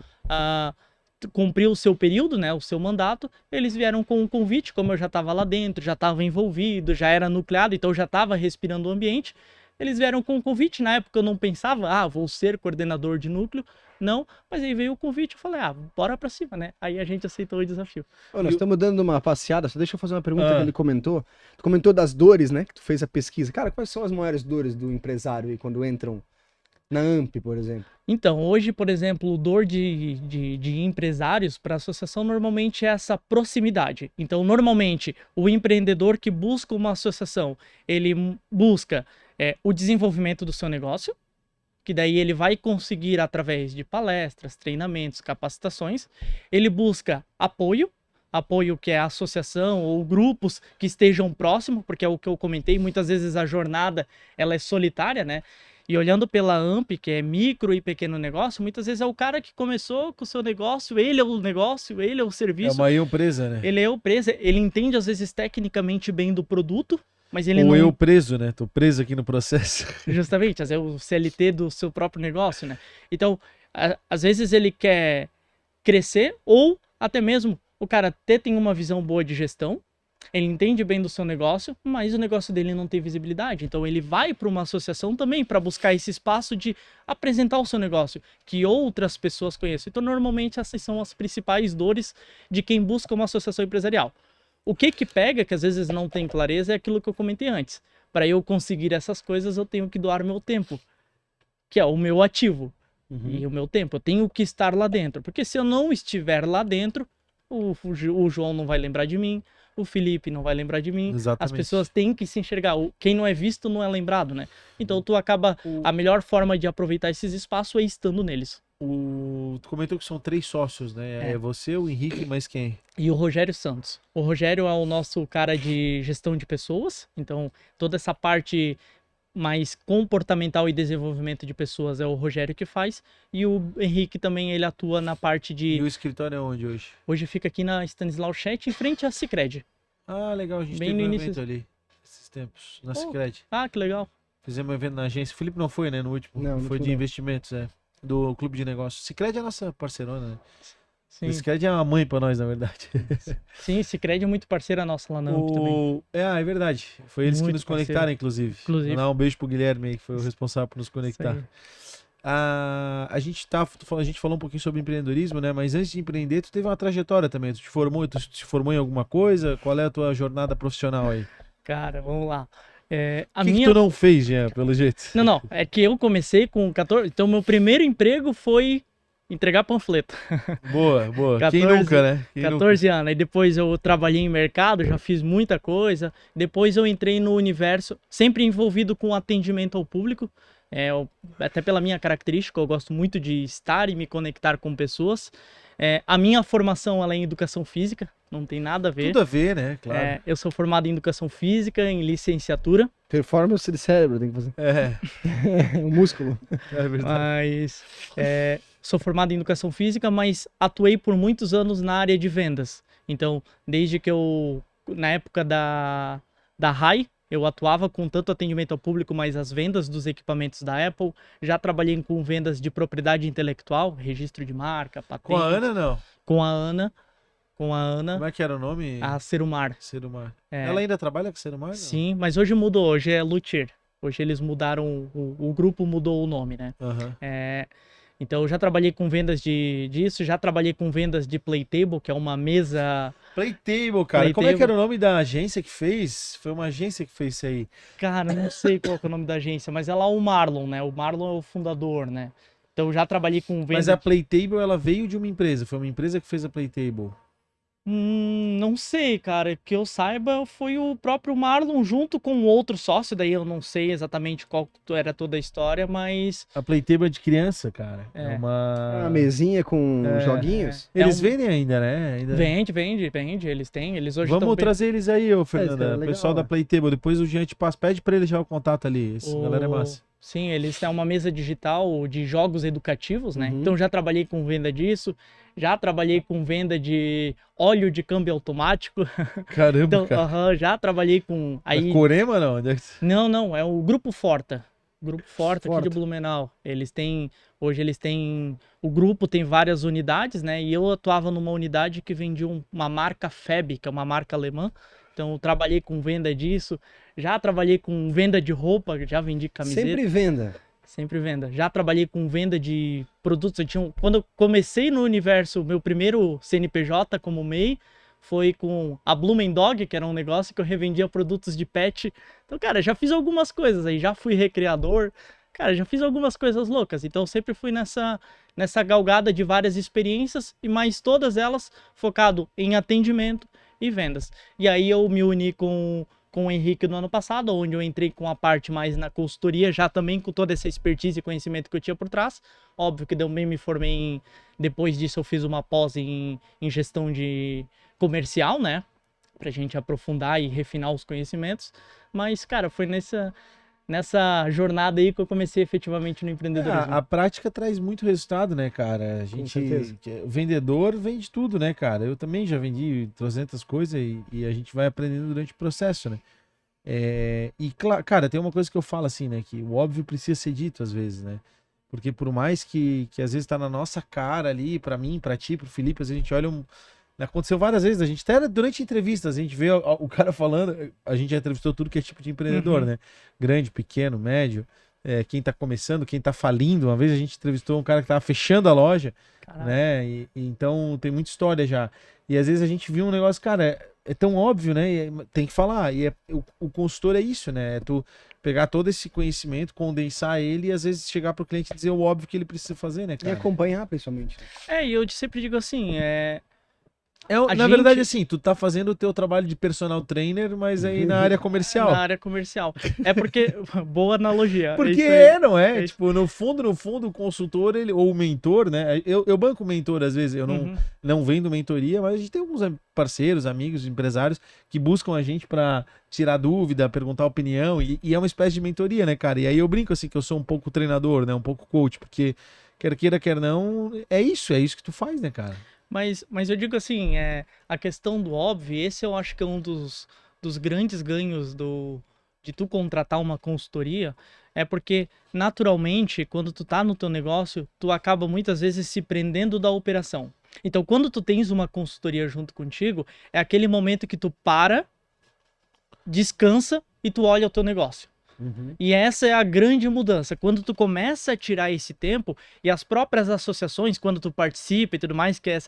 cumpriu o seu período, né, o seu mandato, eles vieram com um convite, como eu já estava lá dentro, já estava envolvido, já era nucleado, então já estava respirando o ambiente, eles vieram com um convite. Na época eu não pensava, vou ser coordenador de núcleo, não, mas aí veio o convite, eu falei, bora pra cima, né? Aí a gente aceitou o desafio. Nós estamos dando uma passeada, só deixa eu fazer uma pergunta que ele comentou. Tu comentou das dores, né, que tu fez a pesquisa. Cara, quais são as maiores dores do empresário aí quando entram na AMP, por exemplo? Então, hoje, por exemplo, dor de empresários para a associação normalmente é essa proximidade. Então, normalmente, o empreendedor que busca uma associação, ele busca o desenvolvimento do seu negócio, que daí ele vai conseguir através de palestras, treinamentos, capacitações. Ele busca apoio que é a associação ou grupos que estejam próximos, porque é o que eu comentei, muitas vezes a jornada ela é solitária, né? E olhando pela AMP, que é micro e pequeno negócio, muitas vezes é o cara que começou com o seu negócio, ele é o negócio, ele é o serviço. É uma empresa, né? Ele é o preso, ele entende às vezes tecnicamente bem do produto, mas ele Ou não... eu preso, né? Tô preso aqui no processo. Justamente, às vezes é o CLT do seu próprio negócio, né? Então, às vezes ele quer crescer ou até mesmo o cara tem uma visão boa de gestão, ele entende bem do seu negócio, mas o negócio dele não tem visibilidade. Então ele vai para uma associação também para buscar esse espaço de apresentar o seu negócio, que outras pessoas conheçam. Então normalmente essas são as principais dores de quem busca uma associação empresarial. O que pega, que às vezes não tem clareza, é aquilo que eu comentei antes. Para eu conseguir essas coisas, eu tenho que doar meu tempo, que é o meu ativo. E o meu tempo, eu tenho que estar lá dentro. Porque se eu não estiver lá dentro, o João não vai lembrar de mim, o Felipe não vai lembrar de mim. Exatamente. As pessoas têm que se enxergar. Quem não é visto não é lembrado, né? Então tu acaba... A melhor forma de aproveitar esses espaços é estando neles. Tu comentou que são 3 sócios, né? É você, o Henrique, mais quem? E o Rogério Santos. O Rogério é o nosso cara de gestão de pessoas. Então toda essa parte mais comportamental e desenvolvimento de pessoas é o Rogério que faz. E o Henrique também, ele atua na parte de... E o escritório é onde hoje? Hoje fica aqui na Stanislau Chet, em frente à Sicredi. Ah, legal, a gente Bem teve no um início. evento ali, esses tempos, na Sicredi. Ah, que legal. Fizemos um evento na agência. O Felipe não foi, né, no último? Não, foi de investimentos, do Clube de Negócios. Sicredi é a nossa parceirona, né? Sim. Sicredi é uma mãe pra nós, na verdade. Sim, Sicredi é muito parceira nossa lá na AMP também. É verdade. Foi eles Muito que nos conectaram, inclusive. Mandar um beijo pro Guilherme aí, que foi o responsável por nos conectar. A gente falou um pouquinho sobre empreendedorismo, né? Mas antes de empreender, tu teve uma trajetória também. Tu se formou em alguma coisa? Qual é a tua jornada profissional aí? Cara, vamos lá. O que tu não fez, Jean, pelo jeito? Não. É que eu comecei com 14... Então, meu primeiro emprego foi entregar panfleto. Boa, boa. 14, Quem nunca, né? Quem 14 anos. Aí depois eu trabalhei em mercado, já fiz muita coisa. Depois eu entrei no universo, sempre envolvido com atendimento ao público. Até pela minha característica, eu gosto muito de estar e me conectar com pessoas. A minha formação ela é em educação física, não tem nada a ver. Tudo a ver, né? Claro. Eu sou formado em educação física, em licenciatura. Performance de cérebro tem que fazer. O músculo. É verdade. Mas sou formado em educação física, mas atuei por muitos anos na área de vendas. Então, desde que na época da RAI, eu atuava com tanto atendimento ao público, mas as vendas dos equipamentos da Apple. Já trabalhei com vendas de propriedade intelectual, registro de marca, patente. Com a Ana, não? Com a Ana. Como é que era o nome? A Serumar. Serumar. Ela ainda trabalha com Serumar? Sim, mas hoje mudou, hoje é Luthier. Hoje eles mudaram, o grupo mudou o nome, né? Uhum. Então eu já trabalhei com vendas disso, já trabalhei com vendas de Playtable, que é uma mesa... Playtable, cara. Como é que era o nome da agência que fez? Foi uma agência que fez isso aí. Cara, não sei qual é o nome da agência, mas é lá o Marlon, né? O Marlon é o fundador, né? Então eu já trabalhei com vendas... Mas a Playtable, ela veio de uma empresa, foi uma empresa que fez a Playtable. Não sei, cara. Que eu saiba, foi o próprio Marlon junto com outro sócio. Daí eu não sei exatamente qual era toda a história, mas... A Playtable é de criança, cara. É uma mesinha com joguinhos. Eles vendem ainda, né? Vende. Eles hoje Vamos trazer eles aí, ô Fernanda. Legal, pessoal da Playtable. Depois o Jean te passa, pede pra ele já o contato ali. Galera é massa. Sim, eles têm uma mesa digital de jogos educativos, né? Então já trabalhei com venda disso. Já trabalhei com venda de óleo de câmbio automático. Caramba, então, cara. Já trabalhei com... Aí... Corema, não? Não, é o Grupo Forta. Grupo Forta aqui de Blumenau. Hoje eles têm... O grupo tem várias unidades, né? E eu atuava numa unidade que vendia uma marca FEB, que é uma marca alemã. Então, eu trabalhei com venda disso. Já trabalhei com venda de roupa, já vendi camiseta. Sempre venda. Já trabalhei com venda de produtos. Quando eu comecei no universo, meu primeiro CNPJ como MEI foi com a Blumen Dog, que era um negócio que eu revendia produtos de pet. Então, cara, já fiz algumas coisas aí. Já fui recreador. Cara, já fiz algumas coisas loucas. Então, sempre fui nessa galgada de várias experiências, e mais todas elas focado em atendimento e vendas. E aí eu me uni com o Henrique no ano passado, onde eu entrei com a parte mais na consultoria, já também com toda essa expertise e conhecimento que eu tinha por trás. Óbvio que também me formei depois disso eu fiz uma pós em gestão de comercial, né? Pra gente aprofundar e refinar os conhecimentos. Mas, cara, foi nessa jornada aí que eu comecei efetivamente no empreendedorismo. A prática traz muito resultado, né, cara? O vendedor vende tudo, né, cara? Eu também já vendi 300 coisas e a gente vai aprendendo durante o processo, né? E, cara, tem uma coisa que eu falo assim, né? Que o óbvio precisa ser dito às vezes, né? Porque por mais que às vezes tá na nossa cara ali, pra mim, pra ti, pro Felipe, às vezes a gente olha Aconteceu várias vezes, a gente até durante entrevistas, a gente vê o cara falando, a gente já entrevistou tudo que é tipo de empreendedor, né? Grande, pequeno, médio, quem tá começando, quem tá falindo. Uma vez a gente entrevistou um cara que tava fechando a loja, né? E então tem muita história já. E às vezes a gente viu um negócio, cara, é tão óbvio, né? Tem que falar. E o consultor é isso, né? É tu pegar todo esse conhecimento, condensar ele e às vezes chegar pro cliente e dizer o óbvio que ele precisa fazer, né, cara? E acompanhar, principalmente. E eu sempre digo assim, na verdade, assim, tu tá fazendo o teu trabalho de personal trainer, mas aí na área comercial. Na área comercial. É porque, boa analogia. Porque não é? Tipo, no fundo, o consultor, ou o mentor, né? Eu banco mentor, às vezes, eu não vendo mentoria, mas a gente tem alguns parceiros, amigos, empresários que buscam a gente pra tirar dúvida, perguntar opinião, e é uma espécie de mentoria, né, cara? E aí eu brinco, assim, que eu sou um pouco treinador, né? Um pouco coach, porque quer queira, quer não, é isso que tu faz, né, cara? Mas eu digo assim, a questão do óbvio, esse eu acho que é um dos grandes ganhos de tu contratar uma consultoria, é porque, naturalmente, quando tu tá no teu negócio, tu acaba muitas vezes se prendendo da operação. Então, quando tu tens uma consultoria junto contigo, é aquele momento que tu para, descansa e tu olha o teu negócio. E essa é a grande mudança. Quando tu começa a tirar esse tempo, e as próprias associações, quando tu participa e tudo mais, que é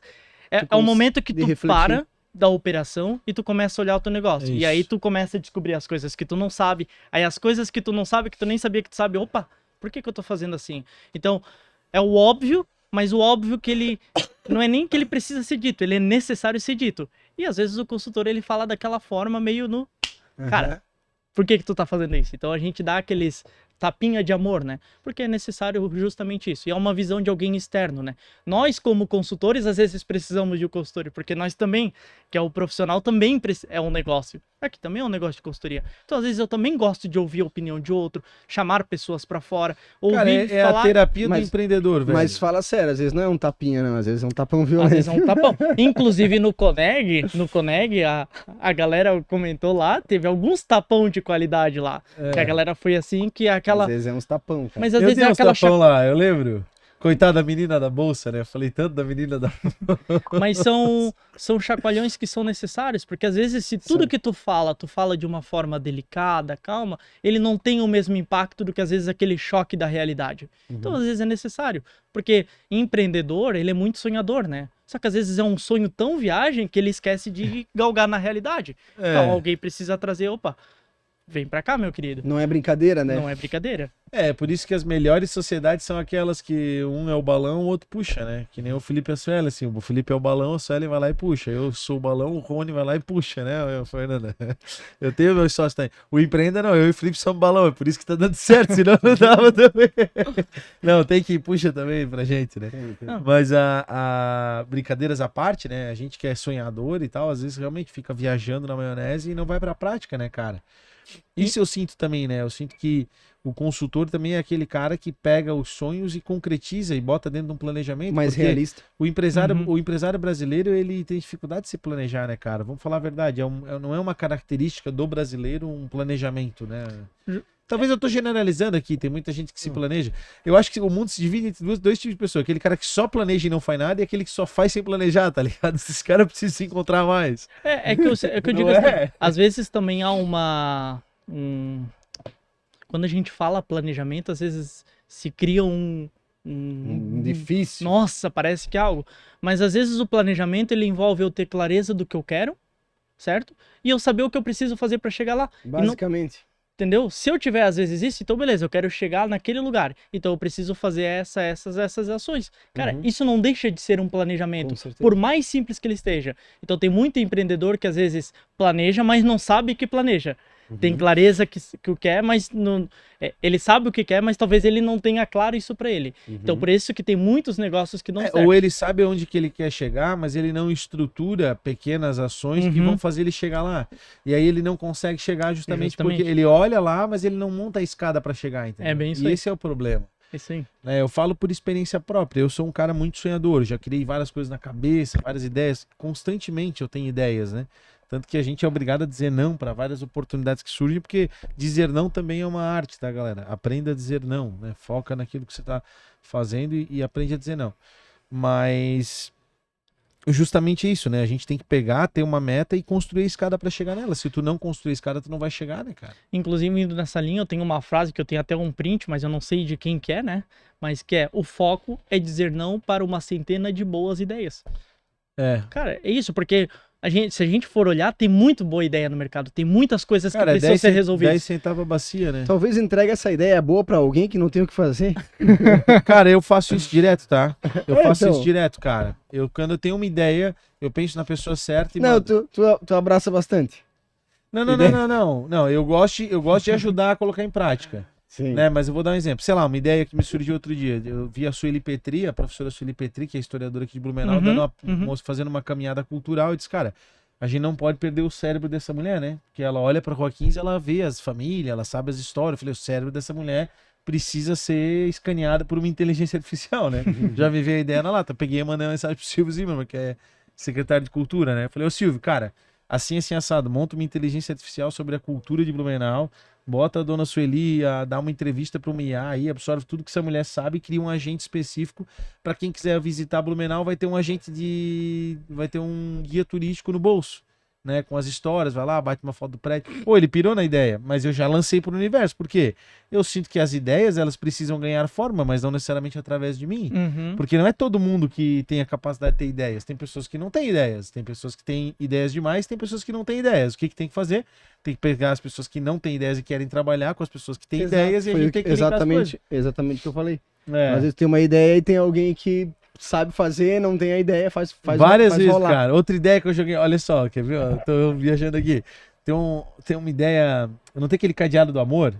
o momento que tu para da operação e tu começa a olhar o teu negócio. E aí tu começa a descobrir as coisas que tu não sabe. Aí as coisas que tu não sabe, que tu nem sabia que tu sabe, opa, por que eu tô fazendo assim? Então, é o óbvio mas o óbvio que ele não é nem que ele precisa ser dito, ele é necessário ser dito. E às vezes o consultor ele fala daquela forma meio no, cara, por que tu tá fazendo isso? Então a gente dá aqueles tapinha de amor, né? Porque é necessário justamente isso. E é uma visão de alguém externo, né? Nós, como consultores, às vezes precisamos de um consultor, porque nós também, que é o profissional, também é um negócio. Aqui também é um negócio de consultoria. Então, às vezes, eu também gosto de ouvir a opinião de outro, chamar pessoas pra fora, ouvir Cara, é falar... a terapia do empreendedor, velho. Mas fala sério, às vezes não é um tapinha, não. Às vezes é um tapão violento. Às vezes é um tapão. Inclusive no Coneg, a galera comentou lá, teve alguns tapão de qualidade lá. Que a galera foi assim, que aquela... Às vezes é uns tapão, cara. Mas às Eu vezes é tenho uns aquela... tapão lá, eu lembro. Coitada da menina da bolsa, né? Eu falei tanto da menina da... Mas são chacoalhões que são necessários, porque às vezes se tudo que tu fala de uma forma delicada, calma, ele não tem o mesmo impacto do que às vezes aquele choque da realidade. Então às vezes é necessário, porque empreendedor, ele é muito sonhador, né? Só que às vezes é um sonho tão viagem que ele esquece de galgar na realidade. Então alguém precisa trazer, opa, vem pra cá, meu querido. Não é brincadeira, né? Não é brincadeira. É, por isso que as melhores sociedades são aquelas que um é o balão, o outro puxa, né? Que nem o Felipe e a Sueli, assim, o Felipe é o balão, a Sueli vai lá e puxa. Eu sou o balão, o Rony vai lá e puxa, né, Fernanda? Eu tenho meus sócios também. O Empreenda não, eu e o Felipe somos balão, é por isso que tá dando certo, senão não dava também. Não, tem que puxa também pra gente, né? Mas a brincadeiras à parte, né? A gente que é sonhador e tal, às vezes realmente fica viajando na maionese e não vai pra prática, né, cara? Isso eu sinto também, né? Eu sinto que o consultor também é aquele cara que pega os sonhos e concretiza e bota dentro de um planejamento. Mais realista. O empresário brasileiro, ele tem dificuldade de se planejar, né, cara? Vamos falar a verdade, não é uma característica do brasileiro um planejamento, né? Talvez eu tô generalizando aqui, tem muita gente que se planeja. Eu acho que o mundo se divide entre dois tipos de pessoas. Aquele cara que só planeja e não faz nada e aquele que só faz sem planejar, tá ligado? Esses caras precisam se encontrar mais. É que eu digo assim, às vezes também há quando a gente fala planejamento, às vezes se cria difícil. Nossa, parece que é algo. Mas às vezes o planejamento, ele envolve eu ter clareza do que eu quero, certo? E eu saber o que eu preciso fazer para chegar lá. Basicamente. Entendeu? Se eu tiver às vezes isso, então beleza, eu quero chegar naquele lugar. Então eu preciso fazer essas ações. Cara, isso não deixa de ser um planejamento, por mais simples que ele esteja. Então tem muito empreendedor que às vezes planeja, mas não sabe que planeja. Tem clareza que o quer, mas não, ele sabe o que quer, mas talvez ele não tenha claro isso para ele. Então por isso que tem muitos negócios que não servem. Ou ele sabe onde que ele quer chegar, mas ele não estrutura pequenas ações que vão fazer ele chegar lá. E aí ele não consegue chegar justamente porque ele olha lá, mas ele não monta a escada para chegar, entendeu? É bem isso e aí. esse é o problema. Isso aí. Eu falo por experiência própria. Eu sou um cara muito sonhador. Já criei várias coisas na cabeça, várias ideias. Constantemente eu tenho ideias, né? Tanto que a gente é obrigado a dizer não para várias oportunidades que surgem, porque dizer não também é uma arte, tá, galera? Aprenda a dizer não, né? Foca naquilo que você tá fazendo e aprende a dizer não. Mas justamente isso, né? A gente tem que pegar, ter uma meta e construir a escada para chegar nela. Se tu não construir a escada, tu não vai chegar, né, cara? Inclusive, indo nessa linha, eu tenho uma frase que eu tenho até um print, mas eu não sei de quem que é, né? Mas que é: o foco é dizer não para uma centena de boas ideias. Cara, é isso, porque se a gente for olhar, tem muito boa ideia no mercado, tem muitas coisas que precisam ser resolvidas. 10 centavos a bacia, né? Talvez entregue essa ideia boa pra alguém que não tem o que fazer. Cara, eu faço isso direto, tá? Eu faço isso direto, cara. Quando eu tenho uma ideia, eu penso na pessoa certa e não, tu abraça bastante. Não, eu gosto de ajudar a colocar em prática. Sim. Né? Mas eu vou dar um exemplo. Sei lá, uma ideia que me surgiu outro dia. Eu vi a Sueli Petri, a professora Sueli Petri, que é historiadora aqui de Blumenau, fazendo uma caminhada cultural. E disse, cara, a gente não pode perder o cérebro dessa mulher, né? Porque ela olha pra Rua 15, ela vê as famílias, ela sabe as histórias. Eu falei, o cérebro dessa mulher precisa ser escaneado por uma inteligência artificial, né? Já vivei a ideia na lata. Peguei e mandei uma mensagem pro Silvio Zimmermann, que é secretário de Cultura, né? Eu falei, ô Silvio, cara, assim assado, monta uma inteligência artificial sobre a cultura de Blumenau, bota a dona Sueli a dar uma entrevista para uma IA aí, absorve tudo que essa mulher sabe e cria um agente específico para quem quiser visitar Blumenau, vai ter um guia turístico no bolso, né, com as histórias, vai lá, bate uma foto do prédio. Pô, ele pirou na ideia, mas eu já lancei pro universo, por quê? Eu sinto que as ideias, elas precisam ganhar forma, mas não necessariamente através de mim, porque não é todo mundo que tem a capacidade de ter ideias, tem pessoas que não têm ideias, tem pessoas que têm ideias demais, tem pessoas que não têm ideias. O que tem que fazer? Tem que pegar as pessoas que não têm ideias e querem trabalhar com as pessoas que têm ideias e a gente tem que linkar as coisas. Exatamente o que eu falei. Às vezes tem uma ideia e tem alguém que sabe fazer, não tem a ideia, faz Várias vezes, rolar. cara. Outra ideia que eu joguei, olha só, quer ver? Eu tô viajando aqui. Tem uma ideia, não tem aquele cadeado do amor?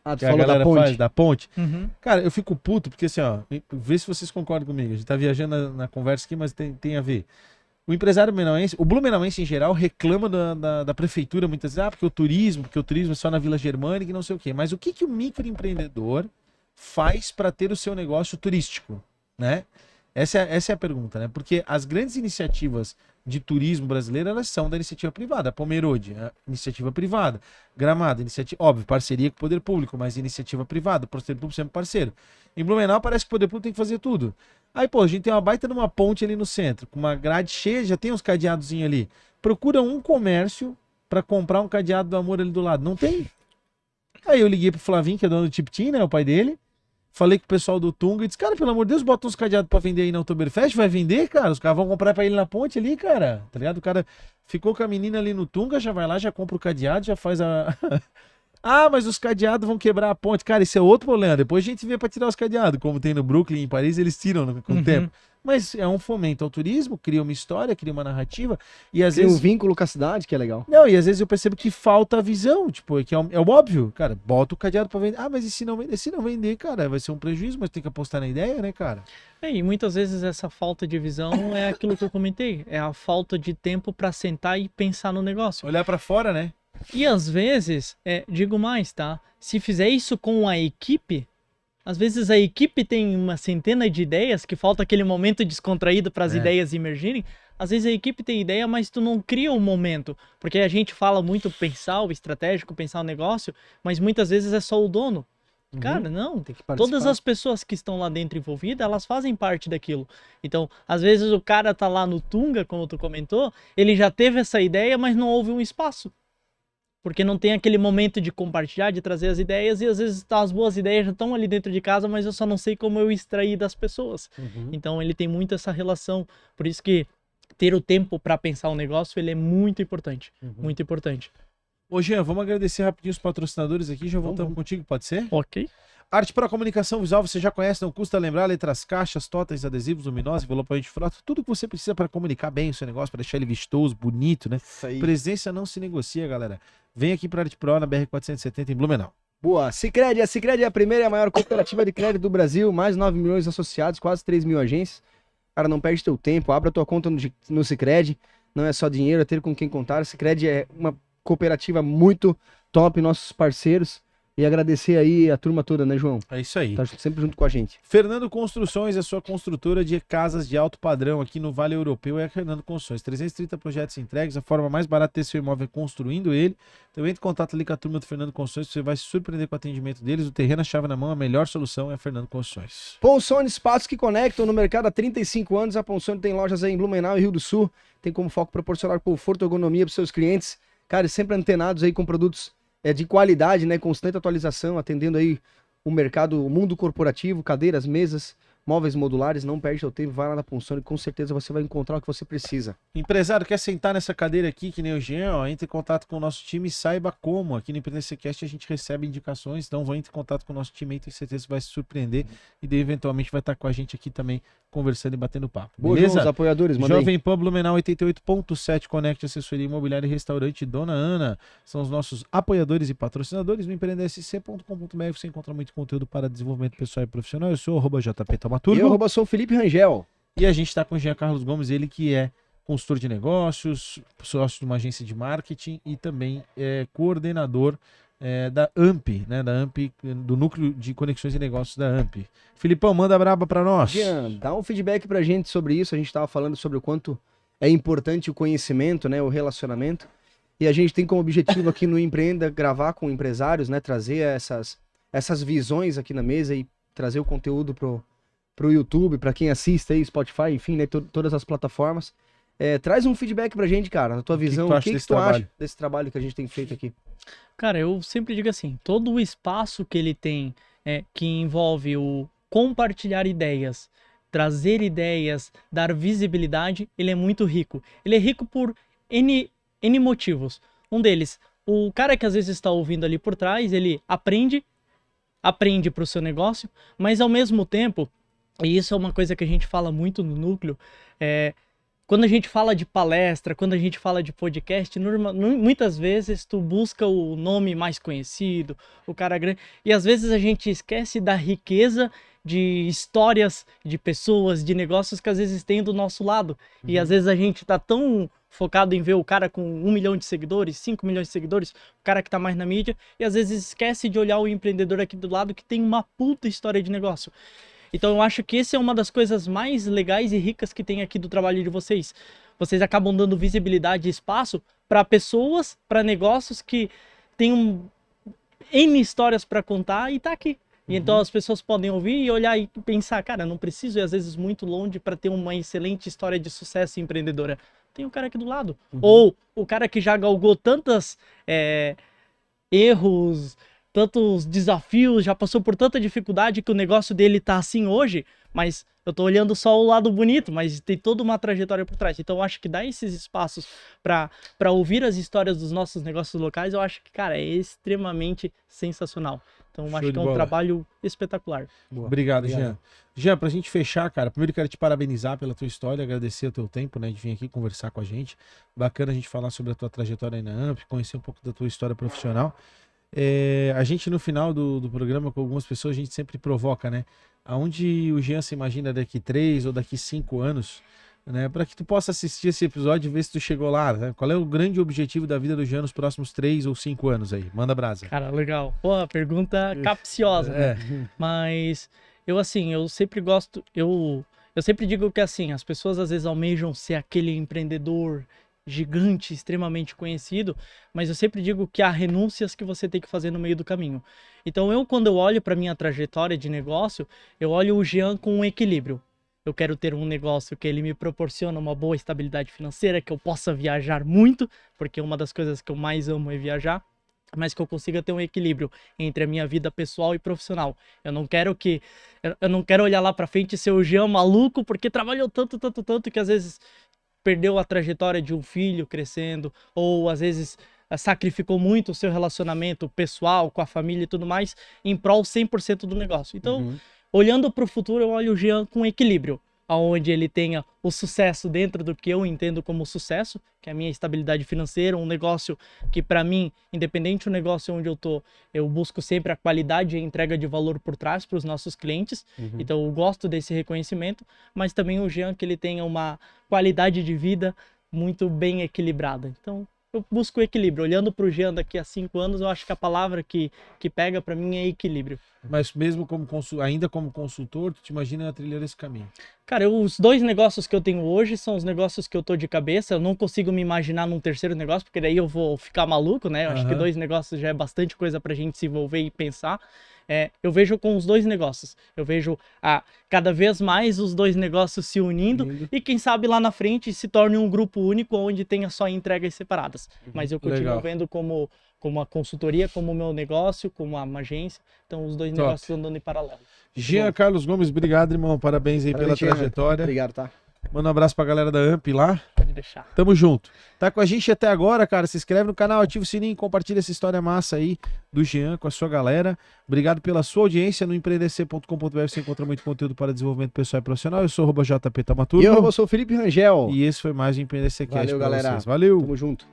Ah, tu Que a falou da galera ponte. faz, da ponte. Uhum. Cara, eu fico puto, porque assim, ó, vê se vocês concordam comigo. A gente tá viajando na conversa aqui, mas tem a ver. O empresário blumenauense, o blumenauense em geral, reclama da prefeitura muitas vezes, porque o turismo é só na Vila Germânica e não sei o quê. Mas o que o microempreendedor faz para ter o seu negócio turístico, né? Essa é a pergunta, né? Porque as grandes iniciativas de turismo brasileiro, elas são da iniciativa privada. A Pomerode, a iniciativa privada. Gramado, iniciativa, óbvio, parceria com o poder público, mas iniciativa privada, o poder público sempre parceiro. Em Blumenau parece que o poder público tem que fazer tudo. Aí, pô, a gente tem uma baita numa ponte ali no centro, com uma grade cheia, já tem uns cadeadozinhos ali. Procura um comércio para comprar um cadeado do amor ali do lado. Não tem. Aí eu liguei pro Flavinho, que é dono do Tiptim, né, o pai dele. Falei com o pessoal do Tunga e disse, cara, pelo amor de Deus, bota uns cadeados pra vender aí na Oktoberfest, vai vender, cara? Os caras vão comprar pra ele na ponte ali, cara, tá ligado? O cara ficou com a menina ali no Tunga, já vai lá, já compra o cadeado, já faz a... Ah, mas os cadeados vão quebrar a ponte. Cara, isso é outro problema. Depois a gente vê pra tirar os cadeados, como tem no Brooklyn, em Paris, eles tiram com o tempo. Mas é um fomento ao turismo, cria uma história, cria uma narrativa, e às Tem vezes... um vínculo com a cidade, que é legal. Não, e às vezes eu percebo que falta a visão, tipo, que é o óbvio, cara, bota o cadeado pra vender. Ah, mas e se não vender? Se não vender, cara, vai ser um prejuízo, mas tem que apostar na ideia, né, cara? E muitas vezes essa falta de visão é aquilo que eu comentei, é a falta de tempo para sentar e pensar no negócio. Olhar pra fora, né? E às vezes, digo mais, tá? Se fizer isso com a equipe, às vezes a equipe tem uma centena de ideias, que falta aquele momento descontraído para as ideias emergirem. Às vezes a equipe tem ideia, mas tu não cria um momento. Porque a gente fala muito pensar o estratégico, pensar o negócio, mas muitas vezes é só o dono. Cara, não. Tem que participar. Todas as pessoas que estão lá dentro envolvidas, elas fazem parte daquilo. Então, às vezes o cara tá lá no Tunga, como tu comentou, ele já teve essa ideia, mas não houve um espaço. Porque não tem aquele momento de compartilhar, de trazer as ideias, e às vezes as boas ideias já estão ali dentro de casa, mas eu só não sei como eu extrair das pessoas. Então ele tem muito essa relação. Por isso que ter o tempo para pensar o negócio, ele é muito importante. Muito importante. Ô, Jean, vamos agradecer rapidinho os patrocinadores aqui, já voltamos contigo, pode ser? Ok. Arte para comunicação visual, você já conhece, não custa lembrar, letras, caixas, totens, adesivos, luminosas, envelopamento de frota, tudo que você precisa para comunicar bem o seu negócio, para deixar ele vistoso, bonito, né? Isso aí. Presença não se negocia, galera. Vem aqui para Arte Pro na BR-470 em Blumenau. Boa. Sicredi. A Sicredi é a primeira e a maior cooperativa de crédito do Brasil, mais 9 milhões de associados, quase 3 mil agências. Cara, não perde teu tempo, abra tua conta no Sicredi. Não é só dinheiro, é ter com quem contar. A Sicredi é uma cooperativa muito top, nossos parceiros. E agradecer aí a turma toda, né, João? É isso aí. Tá sempre junto com a gente. Fernando Construções, a sua construtora de casas de alto padrão aqui no Vale Europeu é a Fernando Construções. 330 projetos entregues, a forma mais barata de ter seu imóvel é construindo ele. Também entre em contato ali com a turma do Fernando Construções, você vai se surpreender com o atendimento deles. O terreno, a chave na mão, a melhor solução é a Fernando Construções. Ponsone, espaços que conectam no mercado há 35 anos. A Ponsone tem lojas aí em Blumenau e Rio do Sul. Tem como foco proporcionar conforto e ergonomia para seus clientes. Cara, sempre antenados aí com produtos de qualidade, né? Constante atualização, atendendo aí o mercado, o mundo corporativo, cadeiras, mesas, móveis modulares. Não perde seu tempo, vai lá na Ponsone, com certeza você vai encontrar o que você precisa. Empresário, quer sentar nessa cadeira aqui, que nem o Jean, ó, entre em contato com o nosso time e saiba como. Aqui no Empreendedor Cast a gente recebe indicações, então vai entre em contato com o nosso time aí, tenho certeza que vai se surpreender e daí, eventualmente vai estar com a gente aqui também, conversando e batendo papo. Boa, beleza? João, os apoiadores, manda aí. Jovem Pan Blumenau 88.7, Conect Assessoria Imobiliária e Restaurante Dona Ana. São os nossos apoiadores e patrocinadores. No empreendesc.com.br você encontra muito conteúdo para desenvolvimento pessoal e profissional. Eu sou o JP Taumaturgo. E eu sou o Felipe Rangel. E a gente está com o Jean Carlos Gomes, ele que é consultor de negócios, sócio de uma agência de marketing e também é coordenador da AMP, né? Da AMP, do Núcleo de Conexões e Negócios da AMP. Filipão, manda braba para nós. Jean, dá um feedback pra gente sobre isso. A gente estava falando sobre o quanto é importante o conhecimento, né? O relacionamento. E a gente tem como objetivo aqui no Empreenda gravar com empresários, né? Trazer essas visões aqui na mesa e trazer o conteúdo pro YouTube, para quem assiste aí, Spotify, enfim, né? Todas as plataformas. Traz um feedback pra gente, cara, na tua visão. O que tu acha desse trabalho que a gente tem feito aqui? Cara, eu sempre digo assim, todo o espaço que ele tem, que envolve o compartilhar ideias, trazer ideias, dar visibilidade, ele é muito rico. Ele é rico por N motivos. Um deles, o cara que às vezes está ouvindo ali por trás, ele aprende para o seu negócio, mas ao mesmo tempo, e isso é uma coisa que a gente fala muito no núcleo, quando a gente fala de palestra, quando a gente fala de podcast, muitas vezes tu busca o nome mais conhecido, o cara grande, e às vezes a gente esquece da riqueza de histórias, de pessoas, de negócios que às vezes tem do nosso lado. E às vezes a gente tá tão focado em ver o cara com 1 milhão de seguidores, 5 milhões de seguidores, o cara que tá mais na mídia, e às vezes esquece de olhar o empreendedor aqui do lado que tem uma puta história de negócio. Então eu acho que essa é uma das coisas mais legais e ricas que tem aqui do trabalho de vocês. Vocês acabam dando visibilidade e espaço para pessoas, para negócios que têm N histórias para contar e tá aqui. E então as pessoas podem ouvir e olhar e pensar, cara, não preciso ir às vezes muito longe para ter uma excelente história de sucesso empreendedora. Tem o cara aqui do lado. Ou o cara que já galgou tantos erros, tantos desafios, já passou por tanta dificuldade que o negócio dele tá assim hoje, mas eu tô olhando só o lado bonito, mas tem toda uma trajetória por trás. Então eu acho que dar esses espaços para ouvir as histórias dos nossos negócios locais, eu acho que, cara, é extremamente sensacional. Então eu acho que é um trabalho espetacular. Boa. Obrigado, Jean. Jean, pra gente fechar, cara, primeiro quero te parabenizar pela tua história, agradecer o teu tempo, né, de vir aqui conversar com a gente. Bacana a gente falar sobre a tua trajetória aí na AMP, conhecer um pouco da tua história profissional. A gente no final do programa com algumas pessoas a gente sempre provoca, né? Aonde o Jean se imagina daqui 3 ou daqui 5 anos, né? Para que tu possa assistir esse episódio e ver se tu chegou lá, né? Qual é o grande objetivo da vida do Jean nos próximos 3 ou 5 anos aí? Manda brasa. Cara, legal. Pô, pergunta capciosa, né? Mas eu sempre gosto, eu sempre digo que assim, as pessoas às vezes almejam ser aquele empreendedor gigante, extremamente conhecido, mas eu sempre digo que há renúncias que você tem que fazer no meio do caminho. Então quando eu olho para minha trajetória de negócio, eu olho o Jean com um equilíbrio. Eu quero ter um negócio que ele me proporciona uma boa estabilidade financeira, que eu possa viajar muito, porque uma das coisas que eu mais amo é viajar, mas que eu consiga ter um equilíbrio entre a minha vida pessoal e profissional. Eu não quero olhar lá para frente e ser o Jean maluco, porque trabalhou tanto que às vezes perdeu a trajetória de um filho crescendo, ou às vezes sacrificou muito o seu relacionamento pessoal com a família e tudo mais, em prol 100% do negócio. Então, olhando para o futuro, eu olho o Jean com equilíbrio, onde ele tenha o sucesso dentro do que eu entendo como sucesso, que é a minha estabilidade financeira, um negócio que para mim, independente do negócio onde eu tô, eu busco sempre a qualidade e a entrega de valor por trás para os nossos clientes, então eu gosto desse reconhecimento, mas também o Jean que ele tenha uma qualidade de vida muito bem equilibrada. Então eu busco equilíbrio. Olhando para o Jean daqui a 5 anos, eu acho que a palavra que pega para mim é equilíbrio. Mas mesmo ainda como consultor, tu te imagina trilhar esse caminho? Cara, os 2 negócios que eu tenho hoje são os negócios que eu tô de cabeça. Eu não consigo me imaginar num terceiro negócio, porque daí eu vou ficar maluco, né? Eu acho que 2 negócios já é bastante coisa pra gente se envolver e pensar. Eu vejo com os 2 negócios. Eu vejo cada vez mais os 2 negócios se unindo e quem sabe lá na frente se torne um grupo único onde tenha só entregas separadas. Mas eu continuo vendo como a consultoria, como o meu negócio, como uma agência. Então os 2 negócios andando em paralelo. Jean Carlos Gomes, obrigado, irmão. Parabéns aí pela trajetória. Obrigado, tá? Manda um abraço pra galera da AMP lá. Pode deixar. Tamo junto. Tá com a gente até agora, cara. Se inscreve no canal, ativa o sininho, compartilha essa história massa aí do Jean com a sua galera. Obrigado pela sua audiência. No empreendec.com.br você encontra muito conteúdo para desenvolvimento pessoal e profissional. Eu sou o @JP Tamaturgo. E eu sou o Felipe Rangel. E esse foi mais o EmpreendecCast. Valeu, galera. Valeu. Tamo junto.